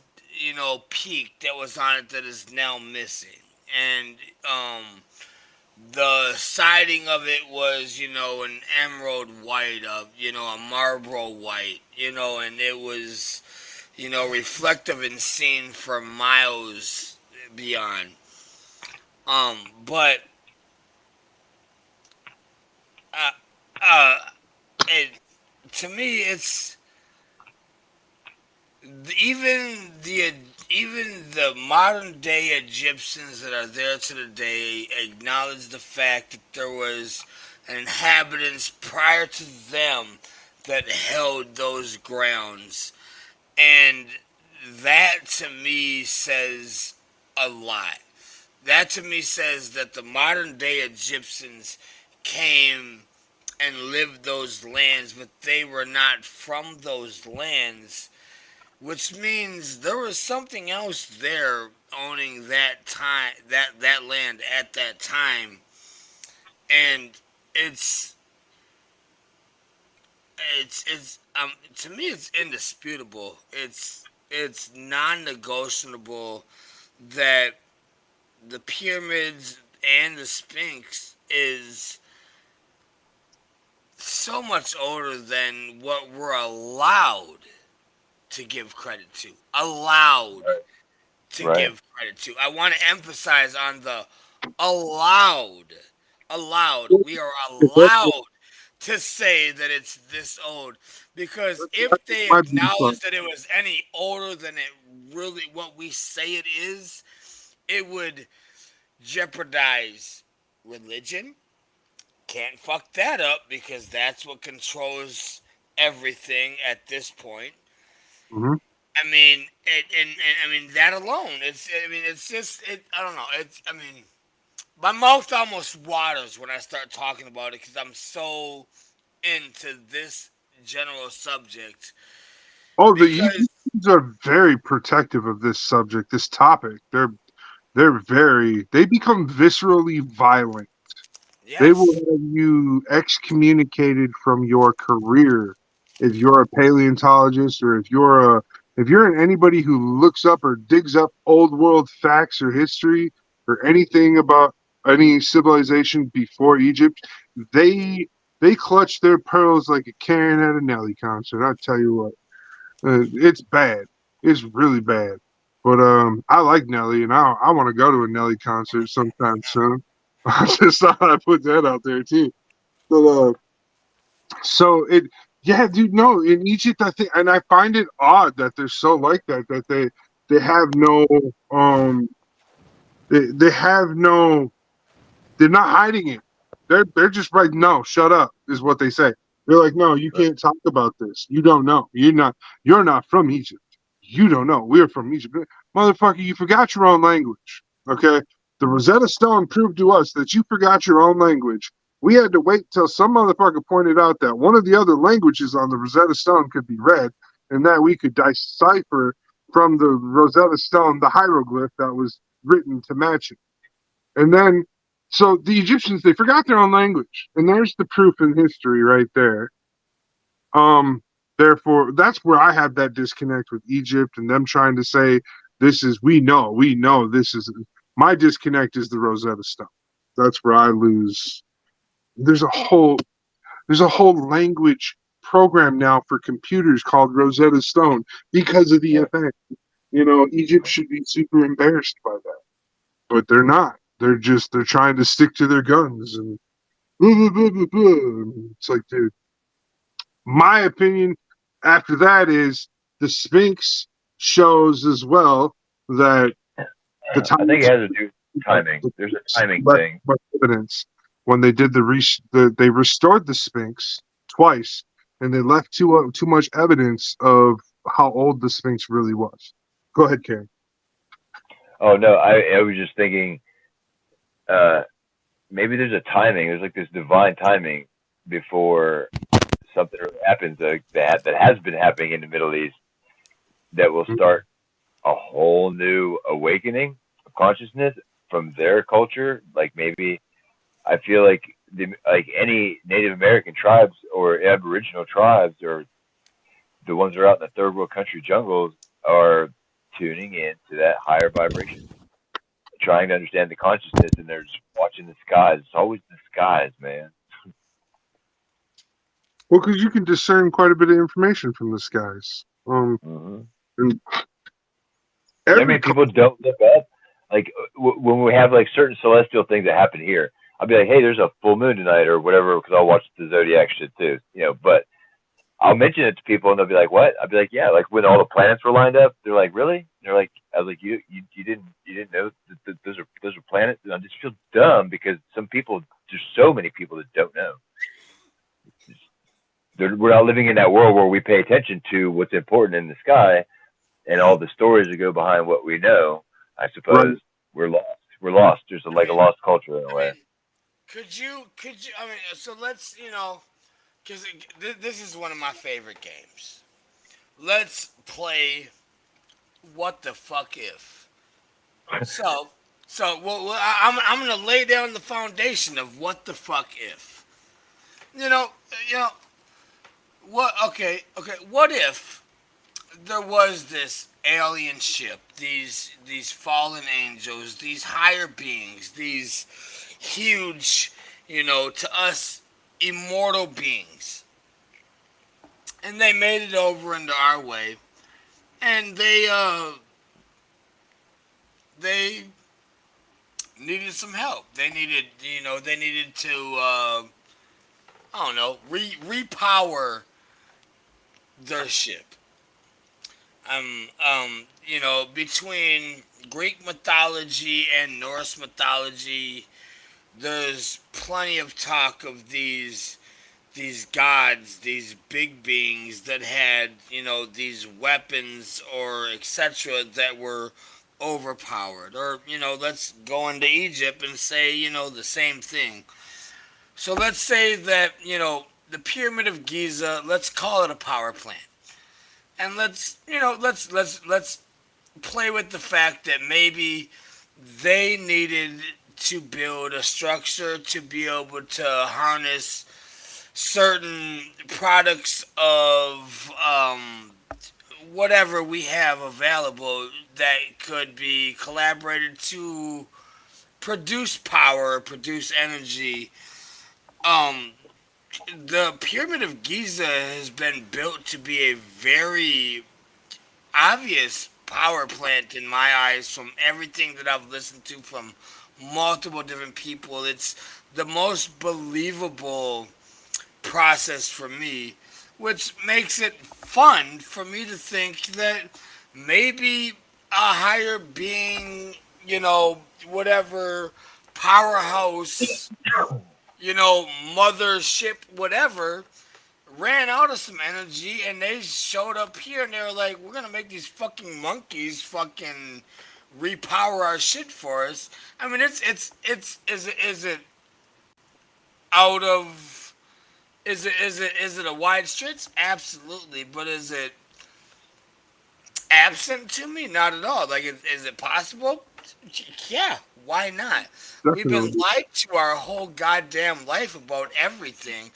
S2: peak that was on it that is now missing, and the siding of it was an emerald white, a marble white, and it was reflective and seen for miles beyond. But uh, uh, it, to me, it's even the modern day Egyptians that are there to the day acknowledge the fact that there was inhabitants prior to them that held those grounds, and that to me says a lot. That to me says that the modern day Egyptians came and lived those lands, but they were not from those lands, which means there was something else there owning that time, that land at that time, and it's to me it's indisputable. It's non-negotiable that the pyramids and the Sphinx is so much older than what we're allowed to give credit to. Allowed to
S3: Right.
S2: give credit to. I want to emphasize on the allowed. Allowed. We are allowed to say that it's this old, because if they
S4: Might be fun.
S2: acknowledge that it was any older than it really what we say it is, it would jeopardize religion. Can't fuck that up because that's what controls everything at this point.
S4: Hmm.
S2: I mean, and I mean that alone. I mean, it's just. I don't know. I mean, my mouth almost waters when I start talking about it because I'm so into this general subject.
S4: Oh, the
S2: Because
S4: Egyptians are very protective of this subject, this topic. They become viscerally violent. They will
S2: yes,
S4: have you excommunicated from your career if you're a paleontologist or if you're anybody who looks up or digs up old world facts or history or anything about any civilization before Egypt. They they clutch their pearls like a Karen at a Nelly concert. I tell you what, it's bad. It's really bad. But I like Nelly, and I want to go to a Nelly concert sometime soon. I just thought I'd put that out there too. But so it, yeah, dude. No, in Egypt, I think, and I find it odd that they're so like that. That they have no um they have no they're not hiding it. They're just like, no, shut up, is what they say. They're like, no, you can't talk about this. You don't know. You're not from Egypt. You don't know. We're from Egypt. Motherfucker, you forgot your own language. Okay? The Rosetta Stone proved to us that you forgot your own language. We had to wait till some motherfucker pointed out that one of the other languages on the Rosetta Stone could be read, and that we could decipher from the Rosetta Stone the hieroglyph that was written to match it. And then, so the Egyptians, they forgot their own language. And there's the proof in history right there. Um, Therefore, that's where I have that disconnect with Egypt and them trying to say this is we know this is my disconnect is the Rosetta Stone. That's where I lose. There's a whole there's a whole language program now for computers called Rosetta Stone because of the effect. Egypt should be super embarrassed by that, but they're not. They're trying to stick to their guns and blah, blah, blah, blah, blah. It's like, dude, my opinion after that is the Sphinx shows as well that the
S3: I think
S4: time
S3: it has to do with timing. There's a timing
S4: left
S3: thing.
S4: much evidence when they did they restored the Sphinx twice, and they left too much evidence of how old the Sphinx really was. Go ahead, Karen.
S3: Oh no, I was just thinking uh maybe there's a timing. There's like this divine timing before something really happens that has been happening in the Middle East that will start a whole new awakening of consciousness from their culture. Like maybe I feel like like any Native American tribes or Aboriginal tribes or the ones that are out in the third world country jungles are tuning in to that higher vibration, trying to understand the consciousness, and they're just watching the skies. It's always the skies, man.
S4: Well, because you can discern quite a bit of information from the skies.
S3: Mm-hmm.
S4: And
S3: I
S4: every
S3: mean, people don't look up. Like when we have like certain celestial things that happen here, I'll be like, "Hey, there's a full moon tonight," or whatever, because I'll watch the zodiac shit too. But I'll mention it to people, and they'll be like, "What?" I'll be like, "Yeah, like when all the planets were lined up." They're like, "Really?" And they're like, "I was like, you didn't know that those are planets." And I just feel dumb because there's so many people that don't know. We're not living in that world where we pay attention to what's important in the sky and all the stories that go behind what we know. I
S4: right,
S3: suppose we're lost. We're lost. There's like a lost culture in a way.
S2: Could you? I mean, so let's because this is one of my favorite games. Let's play. What the fuck if? So, I'm gonna lay down the foundation of what the fuck if. You know, you know what? Okay. What if there was this alien ship, these fallen angels, these higher beings, these huge, to us immortal beings, and they made it over into our way, and they needed some help. They needed to I don't know, repower their ship. Between Greek mythology and Norse mythology, there's plenty of talk of these gods, these big beings that had, these weapons or etc. that were overpowered. Or, let's go into Egypt and say, the same thing. So let's say that, the Pyramid of Giza, let's call it a power plant. And let's play with the fact that maybe they needed to build a structure to be able to harness certain products of whatever we have available that could be collaborated to produce power, produce energy. Um, the Pyramid of Giza has been built to be a very obvious power plant in my eyes from everything that I've listened to from multiple different people. It's the most believable process for me, which makes it fun for me to think that maybe a higher being, whatever powerhouse, mothership, whatever, ran out of some energy and they showed up here and they were like, we're gonna make these fucking monkeys fucking repower our shit for us. I mean, it's is it out of is it a wide stretch? Absolutely, but is it absent to me? Not at all. Like, is it possible? Yeah, why not? We've been
S4: definitely.
S2: lied to our whole goddamn life about everything.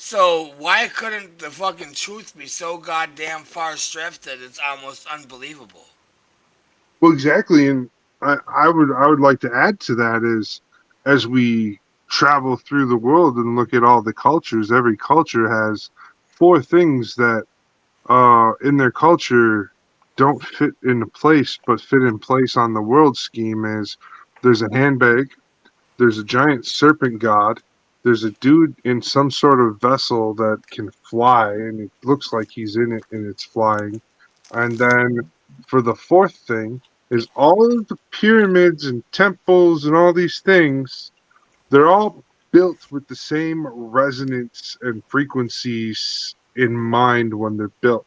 S2: So why couldn't the fucking truth be so goddamn far stretched that it's almost unbelievable?
S4: Well, exactly, and I would like to add to that is as we travel through the world and look at all the cultures, every culture has four things that in their culture don't fit into place but fit in place on the world scheme is there's a handbag, there's a giant serpent god, there's a dude in some sort of vessel that can fly and it looks like he's in it and it's flying. And then for the fourth thing is all of the pyramids and temples and all these things, they're all built with the same resonance and frequencies in mind when they're built.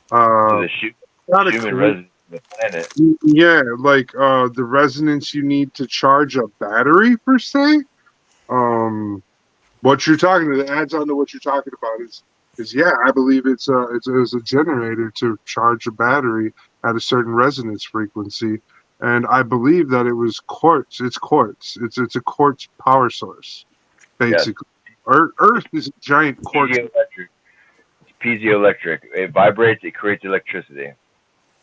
S3: To
S4: Uh,
S3: the
S4: Not a
S3: human
S4: crazy,
S3: residents of the planet.
S4: yeah, like the resonance you need to charge a battery per se. Um, what you're talking to adds on to what you're talking about is yeah, I believe it's a generator to charge a battery at a certain resonance frequency, and I believe that it was quartz. It's quartz. It's a quartz power source
S3: Yes.
S4: basically. Earth is a giant quartz.
S3: Piezoelectric. It's piezoelectric. It vibrates. It creates electricity.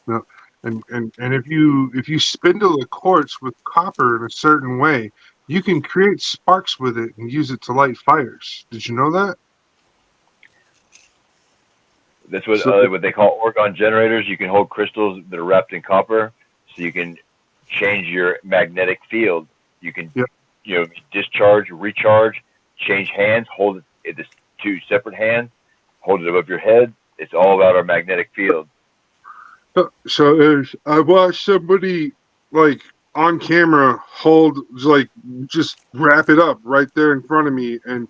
S4: No, and if you spindle a quartz with copper in a certain way, you can create sparks with it and use it to light fires. Did you know that?
S3: That's
S4: So
S3: what they call orgone generators. You can hold crystals that are wrapped in copper, so you can change your magnetic field. You can,
S4: yeah.
S3: discharge, recharge, change hands, hold it. It's two separate hands, hold it above your head. It's all about our magnetic field.
S4: I watched somebody like on camera hold like just wrap it up right there in front of me and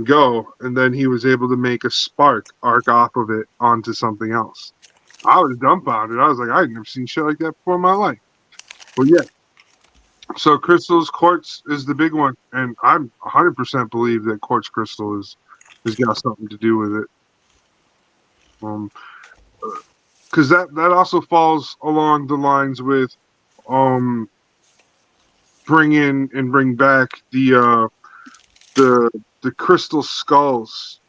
S4: go, and then he was able to make a spark arc off of it onto something else. I was dumbfounded. I was like, I'd never seen shit like that before in my life. But yeah, so crystals, quartz is the big one, and I'm 100% believe that quartz crystal has got something to do with it. Um, because that also falls along the lines with um bring in and bring back the the crystal skulls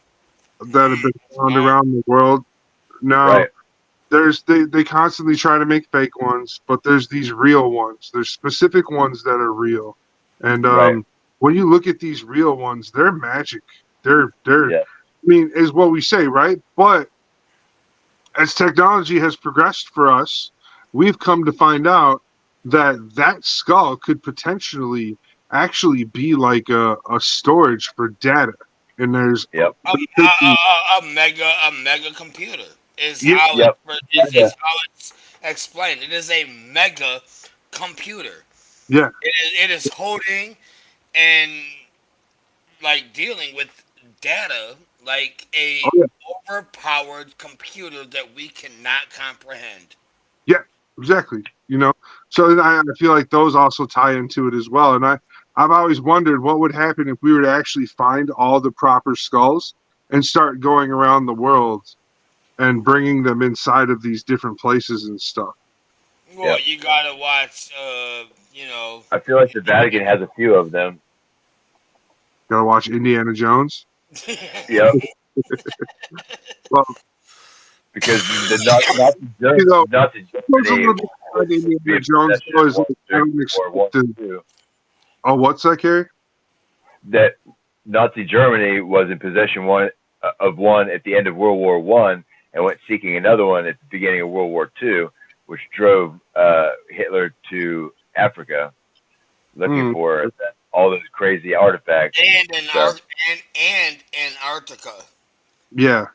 S4: that have been found
S2: Right.
S4: around the world. Now
S3: Right.
S4: they constantly try to make fake ones, but there's these real ones. There's specific ones that are real, and
S3: Right.
S4: when you look at these real ones, they're magic. They're
S3: Yeah.
S4: I mean, is what we say, right? But as technology has progressed for us, we've come to find out that that skull could potentially actually be like a storage for data. And there's
S3: Yep.
S2: A mega computer is
S4: yeah,
S2: how
S3: Yep.
S2: is how it's explained. It is a mega computer.
S4: yeah,
S2: It is holding and like dealing with data like
S4: oh
S2: a
S4: yeah,
S2: overpowered computer that we cannot comprehend.
S4: yeah, exactly. So I feel like those also tie into it as well. And I've always wondered what would happen if we were to actually find all the proper skulls and start going around the world and bringing them inside of these different places and stuff.
S2: Well,
S3: Yep.
S2: you gotta watch.
S3: I feel like the Vatican has a few of them.
S4: Gotta watch Indiana Jones.
S3: Yep.
S4: Well,
S3: Because the Nazi
S4: you know, goes a
S3: Germany
S4: little bit behind
S3: was
S4: Indiana
S3: being
S4: Jones.
S3: possession
S4: So
S3: of
S4: is
S3: one
S4: like, I
S3: during
S4: don't
S3: World War
S4: expect
S3: One
S4: to.
S3: too.
S4: Oh, what's that, Carrie?
S3: That Nazi Germany was in possession of one at the end of World War One and went seeking another one at the beginning of World War Two, which drove Hitler to Africa looking
S4: Mm,
S3: for all those crazy artifacts and
S2: and
S3: stuff.
S2: and Antarctica
S4: yeah.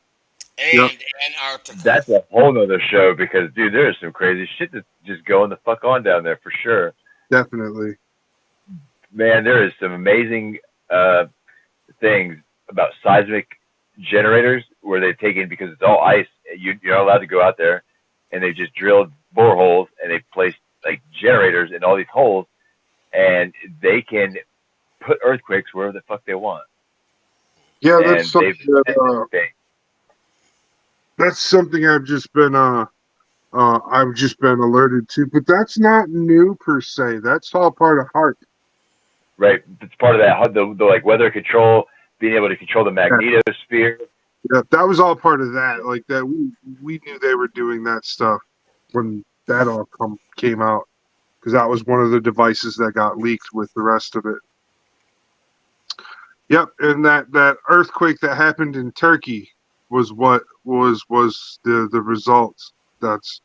S4: Yep.
S2: and Antarctica.
S3: That's a whole nother show because dude, there's some crazy shit that's just going the fuck on down there for sure.
S4: Definitely.
S3: Man, there is some amazing uh, things about seismic generators where they've taken because it's all ice. You're not allowed to go out there, and they've just drilled boreholes and they've placed like generators in all these holes, and they can put earthquakes wherever the fuck they want.
S4: Yeah,
S3: And they've
S4: that's something I've just been alerted to, but that's not new per se. That's all part of HARP.
S3: right. It's part of that the like weather control. being able to control the magnetosphere.
S4: Yeah, that was all part of that. Like that, we knew they were doing that stuff when that all came out because that was one of the devices that got leaked with the rest of it. Yep, and that earthquake that happened in Turkey was what was the result. That's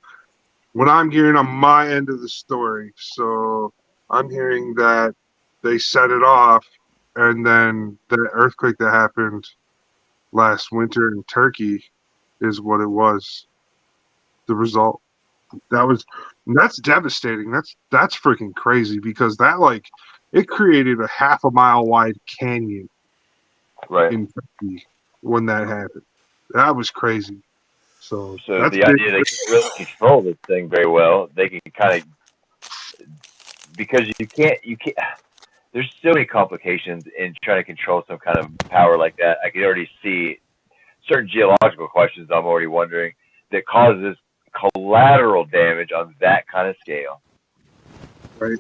S4: what I'm hearing on my end of the story. So I'm hearing that they set it off, and then the earthquake that happened last winter in Turkey is what it was. The result. That's devastating. That's freaking crazy because that like it created a half a mile wide canyon
S3: Right.
S4: in Turkey when that happened. That was crazy. So
S3: So
S4: that's
S3: the
S4: big.
S3: idea they can't really control this thing very well. They can kind of because you can't. There's so many complications in trying to control some kind of power like that. I can already see certain geological questions I'm already wondering that causes collateral damage on that kind of scale.
S4: Right.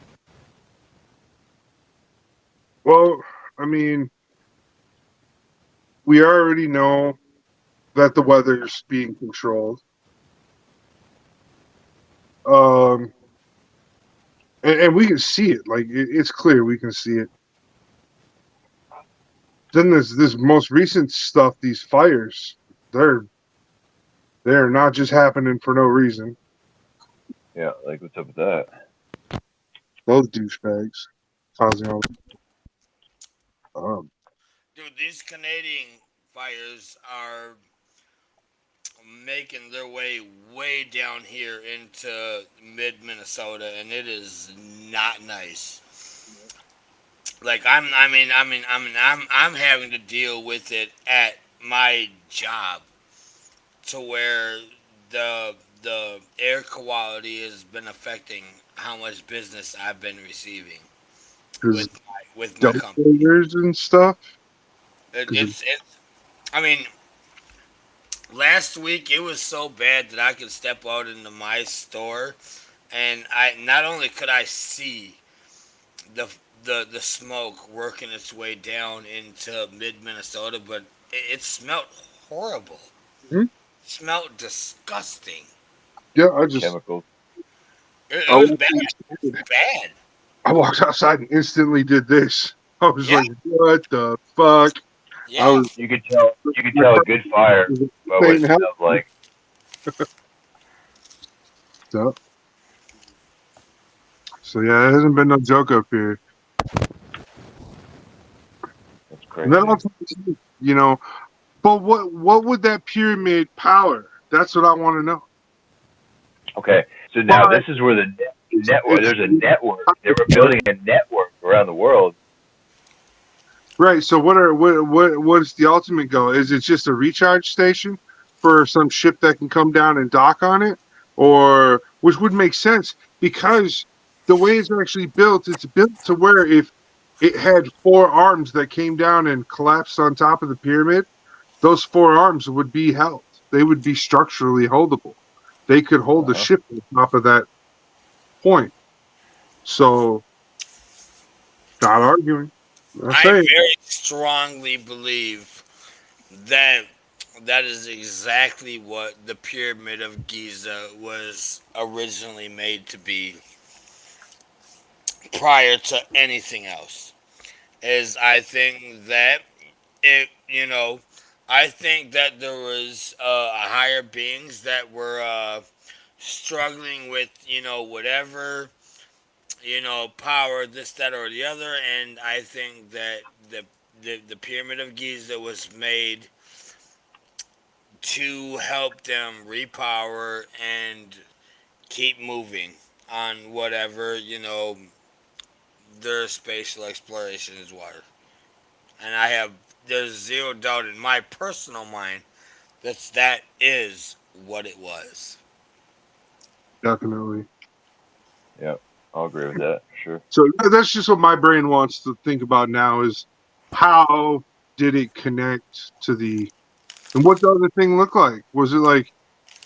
S4: Well, I mean, we already know that the weather's being controlled. Um, and we can see it. Like it's clear we can see it. Then there's this most recent stuff. These fires, they're not just happening for no reason.
S3: Yeah, like what's up with that?
S4: Those douchebags causing all.
S2: Dude, these Canadian fires are making their way down here into mid Minnesota, and it is not nice. Like I'm having to deal with it at my job, to where the the air quality has been affecting how much business I've been receiving
S4: Because
S2: with my company.
S4: dumpsters and stuff.
S2: It,
S4: Because
S2: it's I mean, last week it was so bad that I could step out into my store, and I not only could I see the the smoke working its way down into mid Minnesota, but it smelled horrible.
S4: Mhm.
S2: It smelled disgusting.
S4: Yeah,
S3: Chemicals.
S2: It
S4: I
S2: was
S4: walked
S2: bad. It was
S4: outside,
S2: bad.
S4: I walked outside and instantly did this. I was
S2: Yeah,
S4: like, "What the fuck?" I
S2: yeah.
S4: was.
S3: You could tell a good fire by what it
S4: Ain't help.
S3: smells like.
S4: So yeah, it hasn't been no joke up here.
S3: That's
S4: And then
S3: crazy.
S4: also, but what would that pyramid power? That's what I want to know.
S3: Okay, so now
S4: But
S3: this is where the network.
S4: it's
S3: There's a network. They were building a network around the world.
S4: right. So what is the ultimate goal? Is it just a recharge station for some ship that can come down and dock on it, or which would make sense because the way it's actually built, it's built to where if it had four arms that came down and collapsed on top of the pyramid, those four arms would be held. They would be structurally holdable. They could hold the
S3: Uh-huh.
S4: ship on top of that point. So, not arguing. I
S2: I
S4: say,
S2: very strongly believe that that is exactly what the Pyramid of Giza was originally made to be prior to anything else. Is I think that it, I think that there was higher beings that were struggling with, whatever, power, this, that, or the other, and I think that the Pyramid of Giza was made to help them repower and keep moving on whatever, their spatial exploration is water. And there's zero doubt in my personal mind that is what it was.
S4: definitely.
S3: Yeah, I'll agree with that for sure.
S4: So that's just what my brain wants to think about now is how did it connect to and what does the thing look like? Was it like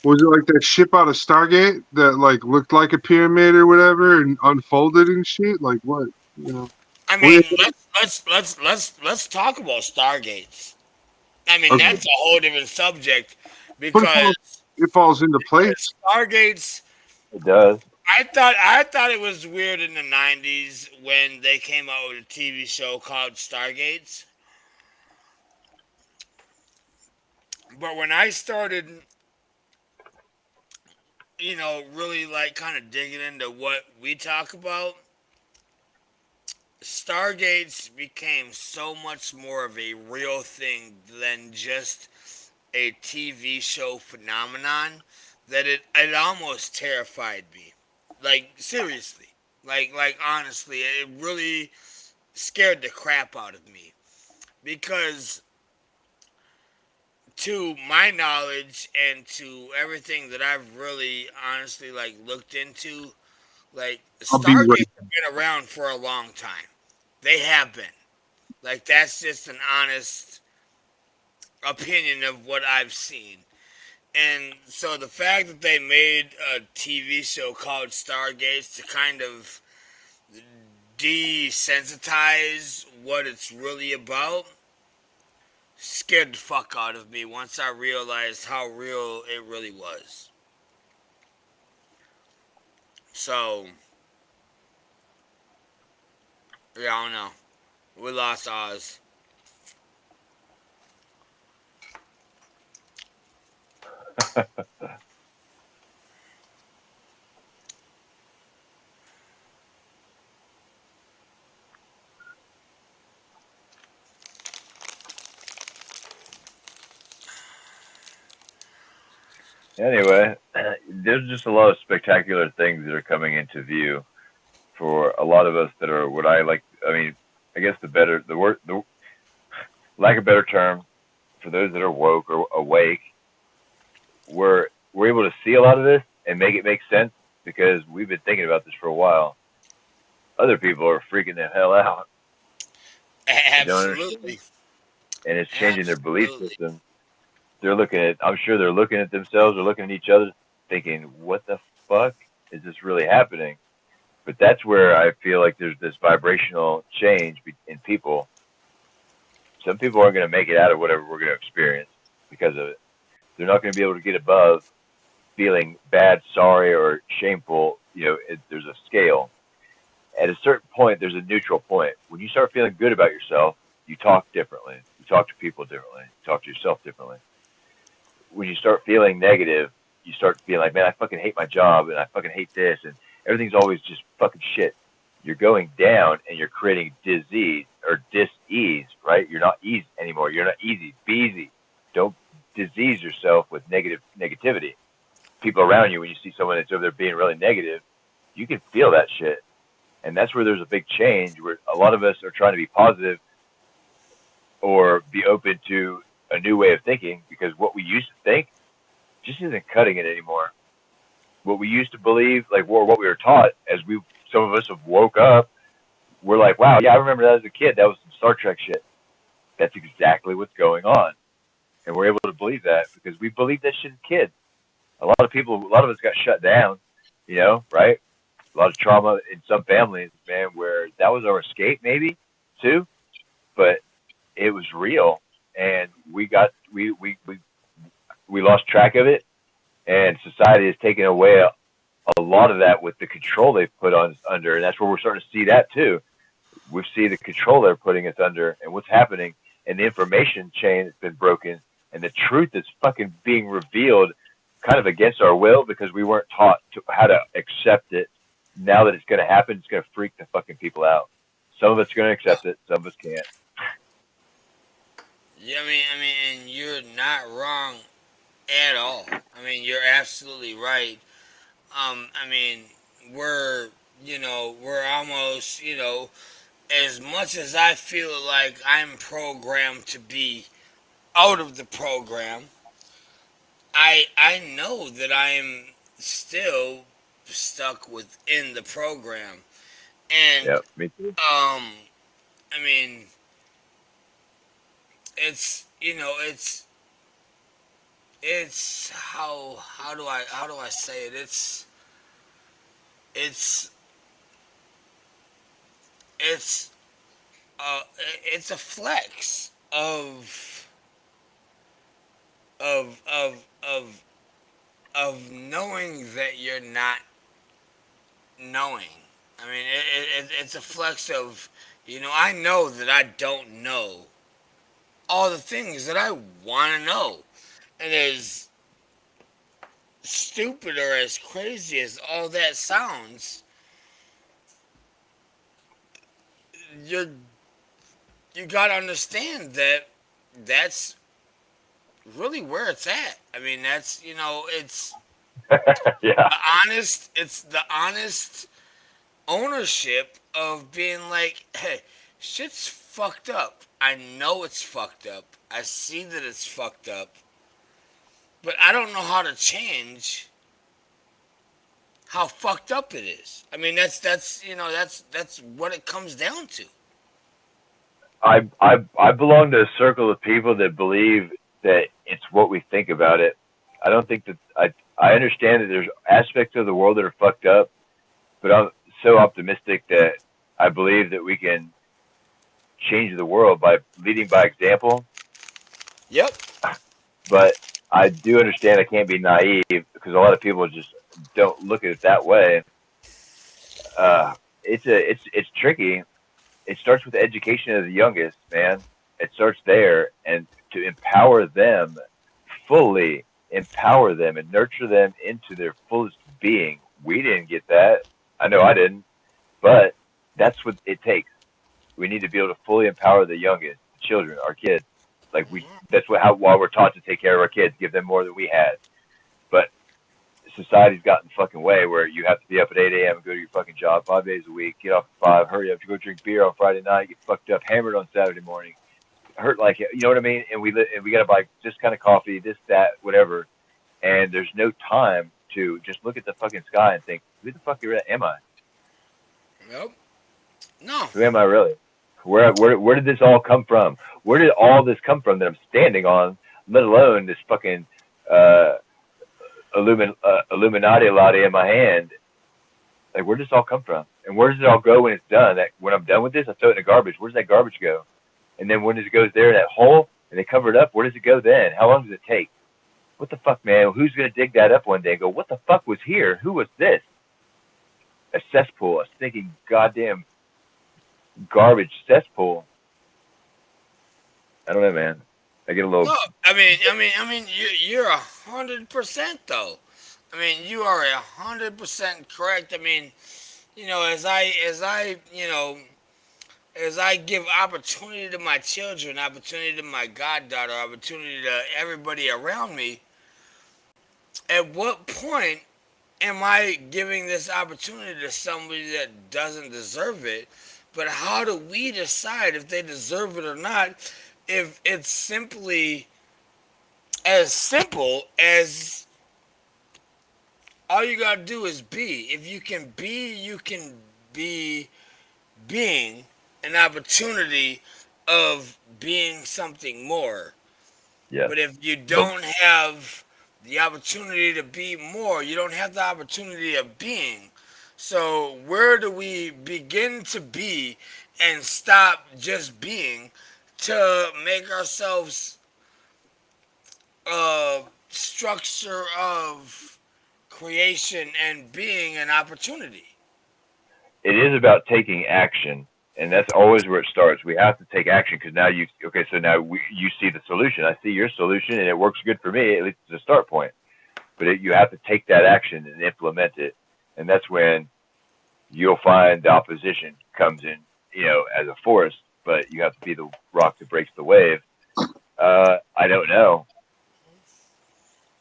S4: that ship out of Stargate that like looked like a pyramid or whatever and unfolded and shit? Like what?
S2: I
S4: We,
S2: mean, let's talk about Stargates. I mean,
S4: okay,
S2: that's a whole different subject
S4: but
S2: because
S4: it falls into place.
S2: Stargates.
S3: It does.
S2: I thought it was weird in the '90s when they came out with a TV show called Stargates. But when I started, really like kind of digging into what we talk about, Stargates became so much more of a real thing than just a TV show phenomenon that it almost terrified me. Like seriously. Like honestly, it really scared the crap out of me because to my knowledge and to everything that I've really honestly like looked into, like
S4: I'll be right.
S2: Stargates have been around for a long time. They have been. Like that's just an honest opinion of what I've seen. And so the fact that they made a TV show called Stargates to kind of desensitize what it's really about scared the fuck out of me once I realized how real it really was. So, yeah, I don't know. We lost Oz.
S3: Anyway, there's just a lot of spectacular things that are coming into view for a lot of us that are what I like. I mean, I guess the lack of better term, for those that are woke or awake, we're able to see a lot of this and make it make sense because we've been thinking about this for a while. Other people are freaking the hell out. They don't understand,
S2: Absolutely.
S3: and it's changing their belief
S2: Absolutely.
S3: system. They're looking at. I'm sure they're looking at themselves or looking at each other, thinking, "What the fuck is this really happening?" But that's where I feel like there's this vibrational change in people. Some people aren't going to make it out of whatever we're going to experience because of it. They're not going to be able to get above feeling bad, sorry, or shameful. There's a scale. At a certain point, there's a neutral point. When you start feeling good about yourself, you talk differently. You talk to people differently. You talk to yourself differently. When you start feeling negative, you start feeling like, man, I fucking hate my job and I fucking hate this and everything's always just fucking shit. You're going down and you're creating disease or dis-ease, right? You're not easy anymore. You're not easy. Be easy. Don't disease yourself with negativity. People around you, when you see someone that's over there being really negative, you can feel that shit. And that's where there's a big change where a lot of us are trying to be positive or be open to a new way of thinking because what we used to think just isn't cutting it anymore. What we used to believe, like or what we were taught, as some of us have woke up, we're like, wow, yeah, I remember that as a kid. That was some Star Trek shit. That's exactly what's going on, and we're able to believe that because we believed that shit as kids. A lot of us got shut down, right? A lot of trauma in some families, man, where that was our escape, maybe too, but it was real, and we lost track of it, and society has taken away a lot of that with the control they've put on us under, and that's where we're starting to see that too. We see the control they're putting us under, and what's happening, and the information chain that's been broken, and the truth is fucking being revealed, kind of against our will because we weren't taught how to accept it. Now that it's going to happen, it's going to freak the fucking people out. Some of us are going to accept it, some of us can't.
S2: Yeah, and you're not wrong at all. I mean, you're absolutely right. I mean, we're, we're almost, as much as I feel like I'm programmed to be out of the program, I know that I'm still stuck within the program. And
S3: Yeah, me too.
S2: I mean, it's it's how do I say it? It's it's it's a flex of of of of knowing that you're not knowing. I mean, it's a flex of, I know that I don't know all the things that I want to know. And as stupid or as crazy as all that sounds, you're you gotta understand that that's really where it's at. I mean, that's
S3: Yeah.
S2: it's the honest ownership of being like, hey, shit's fucked up. I know it's fucked up. I see that it's fucked up, but I don't know how to change how fucked up it is. I mean, that's what it comes down to.
S3: I belong to a circle of people that believe that it's what we think about it. I don't think that I understand that there's aspects of the world that are fucked up, but I'm so optimistic that I believe that we can change the world by leading by example.
S2: Yep.
S3: But I do understand I can't be naive because a lot of people just don't look at it that way. It's tricky. It starts with the education of the youngest, man. It starts there, and to empower them fully, empower them and nurture them into their fullest being. We didn't get that. I know I didn't, but that's what it takes. We need to be able to fully empower the youngest, the children, our kids. Like that's why we're taught to take care of our kids, give them more than we had. But society's gotten the fucking way where you have to be up at 8 a.m. and go to your fucking job 5 days a week, get off at 5, hurry up to go drink beer on Friday night, get fucked up, hammered on Saturday morning, hurt like it, you know what I mean? And we got to buy this kind of coffee, this, that, whatever. And there's no time to just look at the fucking sky and think, who the fuck am I?
S2: Yep. No.
S3: Who am I really? Where did this all come from? Where did all this come from that I'm standing on, let alone this fucking Illuminati L.O.A.D in my hand? Like, where does this all come from? And where does it all go when it's done? That when I'm done with this, I throw it in the garbage. Where does that garbage go? And then when it goes there in that hole and they cover it up, where does it go then? How long does it take? What the fuck, man? Who's gonna dig that up one day and go, what the fuck was here? Who was this? A cesspool, a stinking goddamn garbage cesspool. I don't know, man. I get a little.
S2: No, I mean, you're 100% though. I mean, you are 100% correct. I mean, as I give opportunity to my children, opportunity to my goddaughter, opportunity to everybody around me, at what point am I giving this opportunity to somebody that doesn't deserve it? But how do we decide if they deserve it or not? If it's simply as simple as all you gotta do is be. If you can be, you can be being an opportunity of being something more.
S3: Yeah.
S2: But if you don't have the opportunity to be more, you don't have the opportunity of being. So where do we begin to be and stop just being to make ourselves a structure of creation and being an opportunity?
S3: It is about taking action, and that's always where it starts. We have to take action because now you see the solution. I see your solution, and it works good for me. At least it's a start point. But you have to take that action and implement it, and that's when you'll find the opposition comes in, as a force. But you have to be the rock that breaks the wave. I don't know.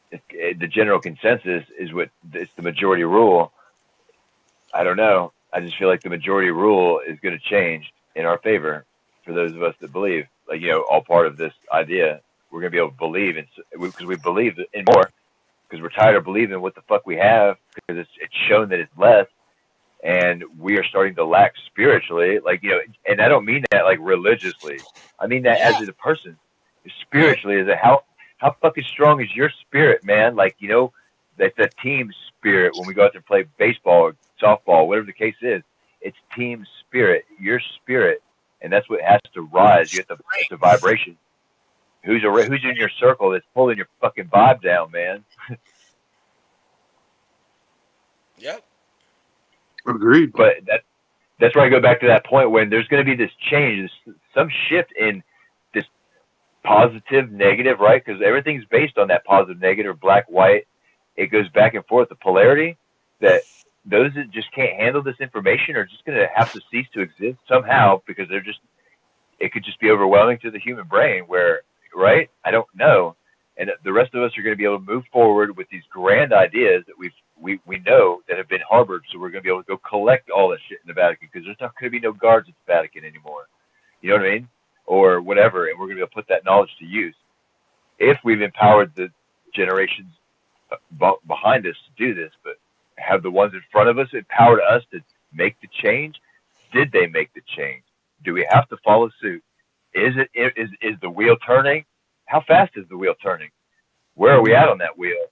S3: The general consensus is it's the majority rule. I don't know. I just feel like the majority rule is going to change in our favor for those of us that believe, all part of this idea. We're going to be able to believe because we believe in more because we're tired of believing what the fuck we have because it's shown that it's less and we are starting to lack spiritually. And I don't mean that like religiously. I mean that as a person spiritually is how fucking strong is your spirit, man? That's a team spirit when we go out there and play baseball or softball, whatever the case is. It's team spirit. Your spirit and that's what has to rise. You have to, it's a vibration. Who's in your circle that's pulling your fucking vibe down, man?
S2: Yep.
S4: Agreed.
S3: But that's where I go back to that point when there's going to be this change, some shift in this positive, negative, right? Because everything's based on that positive, negative, black, white. It goes back and forth. The polarity that those that just can't handle this information are just going to have to cease to exist somehow because it could just be overwhelming to the human brain where, right? I don't know. And the rest of us are going to be able to move forward with these grand ideas that we know that have been harbored. So we're going to be able to go collect all that shit in the Vatican because there's not going to be no guards at the Vatican anymore. You know what I mean? Or whatever. And we're going to be able to put that knowledge to use if we've empowered the generations behind us to do this. But have the ones in front of us empowered us to make the change? Did they make the change? Do we have to follow suit? Is the wheel turning? How fast is the wheel turning? Where are we at on that wheel?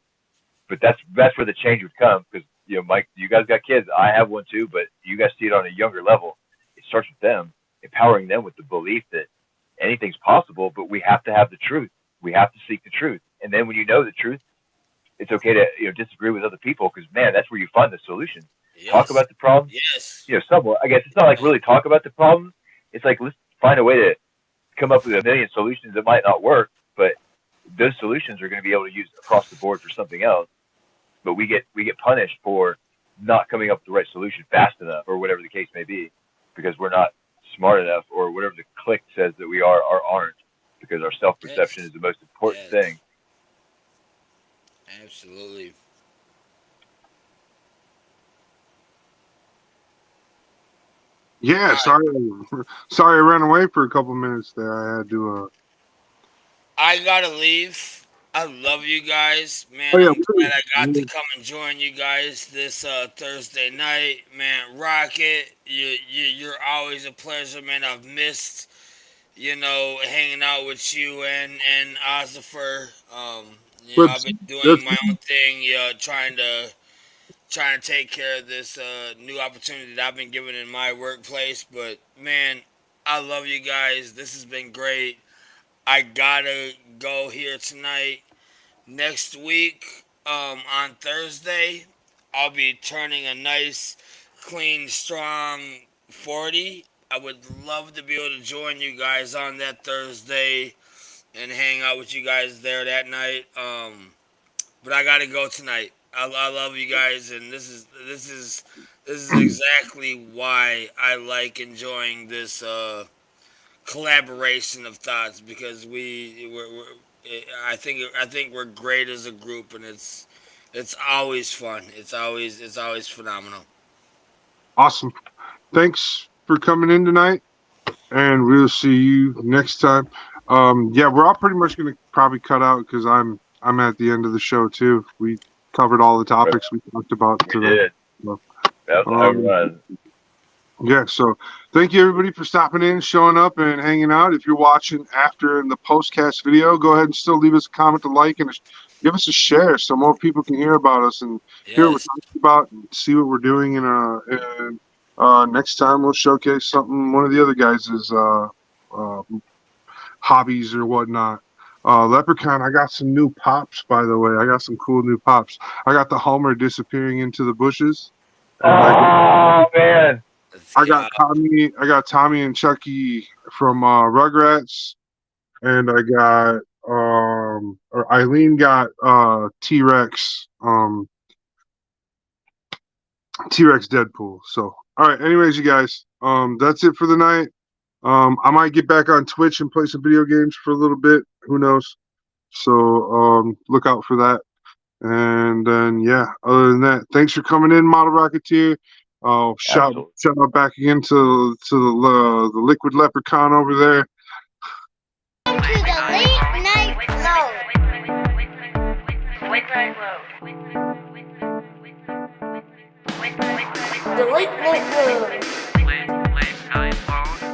S3: But that's where the change would come because, you know, Mike, you guys got kids. I have one too, but you guys see it on a younger level. It starts with them, empowering them with the belief that anything's possible, but we have to have the truth. We have to seek the truth. And then when you know the truth, it's okay to, you know, disagree with other people because, man, that's where you find the solution.
S2: Yes.
S3: Talk about the problem.
S2: Yes.
S3: You know, somewhat. I guess it's not like really talk about the problem. It's like let's find a way to come up with a million solutions that might not work, but those solutions are going to be able to use across the board for something else. But we get punished for not coming up with the right solution fast enough, or whatever the case may be, because we're not smart enough, or whatever the clique says that we are or aren't, because our self-perception is the most important thing.
S2: Absolutely.
S4: Yeah, sorry I ran away for a couple minutes there. I had to.
S2: I gotta leave. I love you guys, man.
S4: Oh, yeah,
S2: I'm glad I got to
S4: please.
S2: come and join you guys this Thursday night, man. Rocket, you're always a pleasure, man. I've missed, you know, hanging out with you and Ozifer. You know, I've been doing my own thing, trying to take care of this new opportunity that I've been given in my workplace. But man, I love you guys. This has been great. I gotta go here tonight. Next week, on Thursday, I'll be turning a nice, clean, strong 40. I would love to be able to join you guys on that Thursday and hang out with you guys there that night. But I gotta go tonight. I love you guys, and this is exactly why I like enjoying this collaboration of thoughts because I think we're great as a group, and it's always fun. It's always phenomenal.
S4: Awesome. Thanks for coming in tonight, and we'll see you next time. Yeah, we're all pretty much going to probably cut out because I'm at the end of the show too. We covered all the topics we talked about today.
S3: So, that's how it was.
S4: Yeah, so thank you everybody for stopping in, showing up, and hanging out. If you're watching after in the postcast video, go ahead and still leave us a comment, a like, and give us a share so more people can hear about us and hear what we're talking about and see what we're doing. And next time we'll showcase something one of the other guys' hobbies or whatnot. Leprechaun, I got some new pops, by the way. I got some cool new pops. I got the Homer disappearing into the bushes.
S3: Oh man.
S4: I got Tommy and Chucky from Rugrats, and I got or Eileen got T-Rex T-Rex Deadpool. So all right, anyways, you guys, that's it for the night. I might get back on Twitch and play some video games for a little bit. Who knows? So look out for that. And then yeah, other than that, thanks for coming in, Model Rocketeer. Shout out back again to the Liquid Leprechaun over there.
S1: To the Late Nite L.O.A.D. The Late Nite L.O.A.D.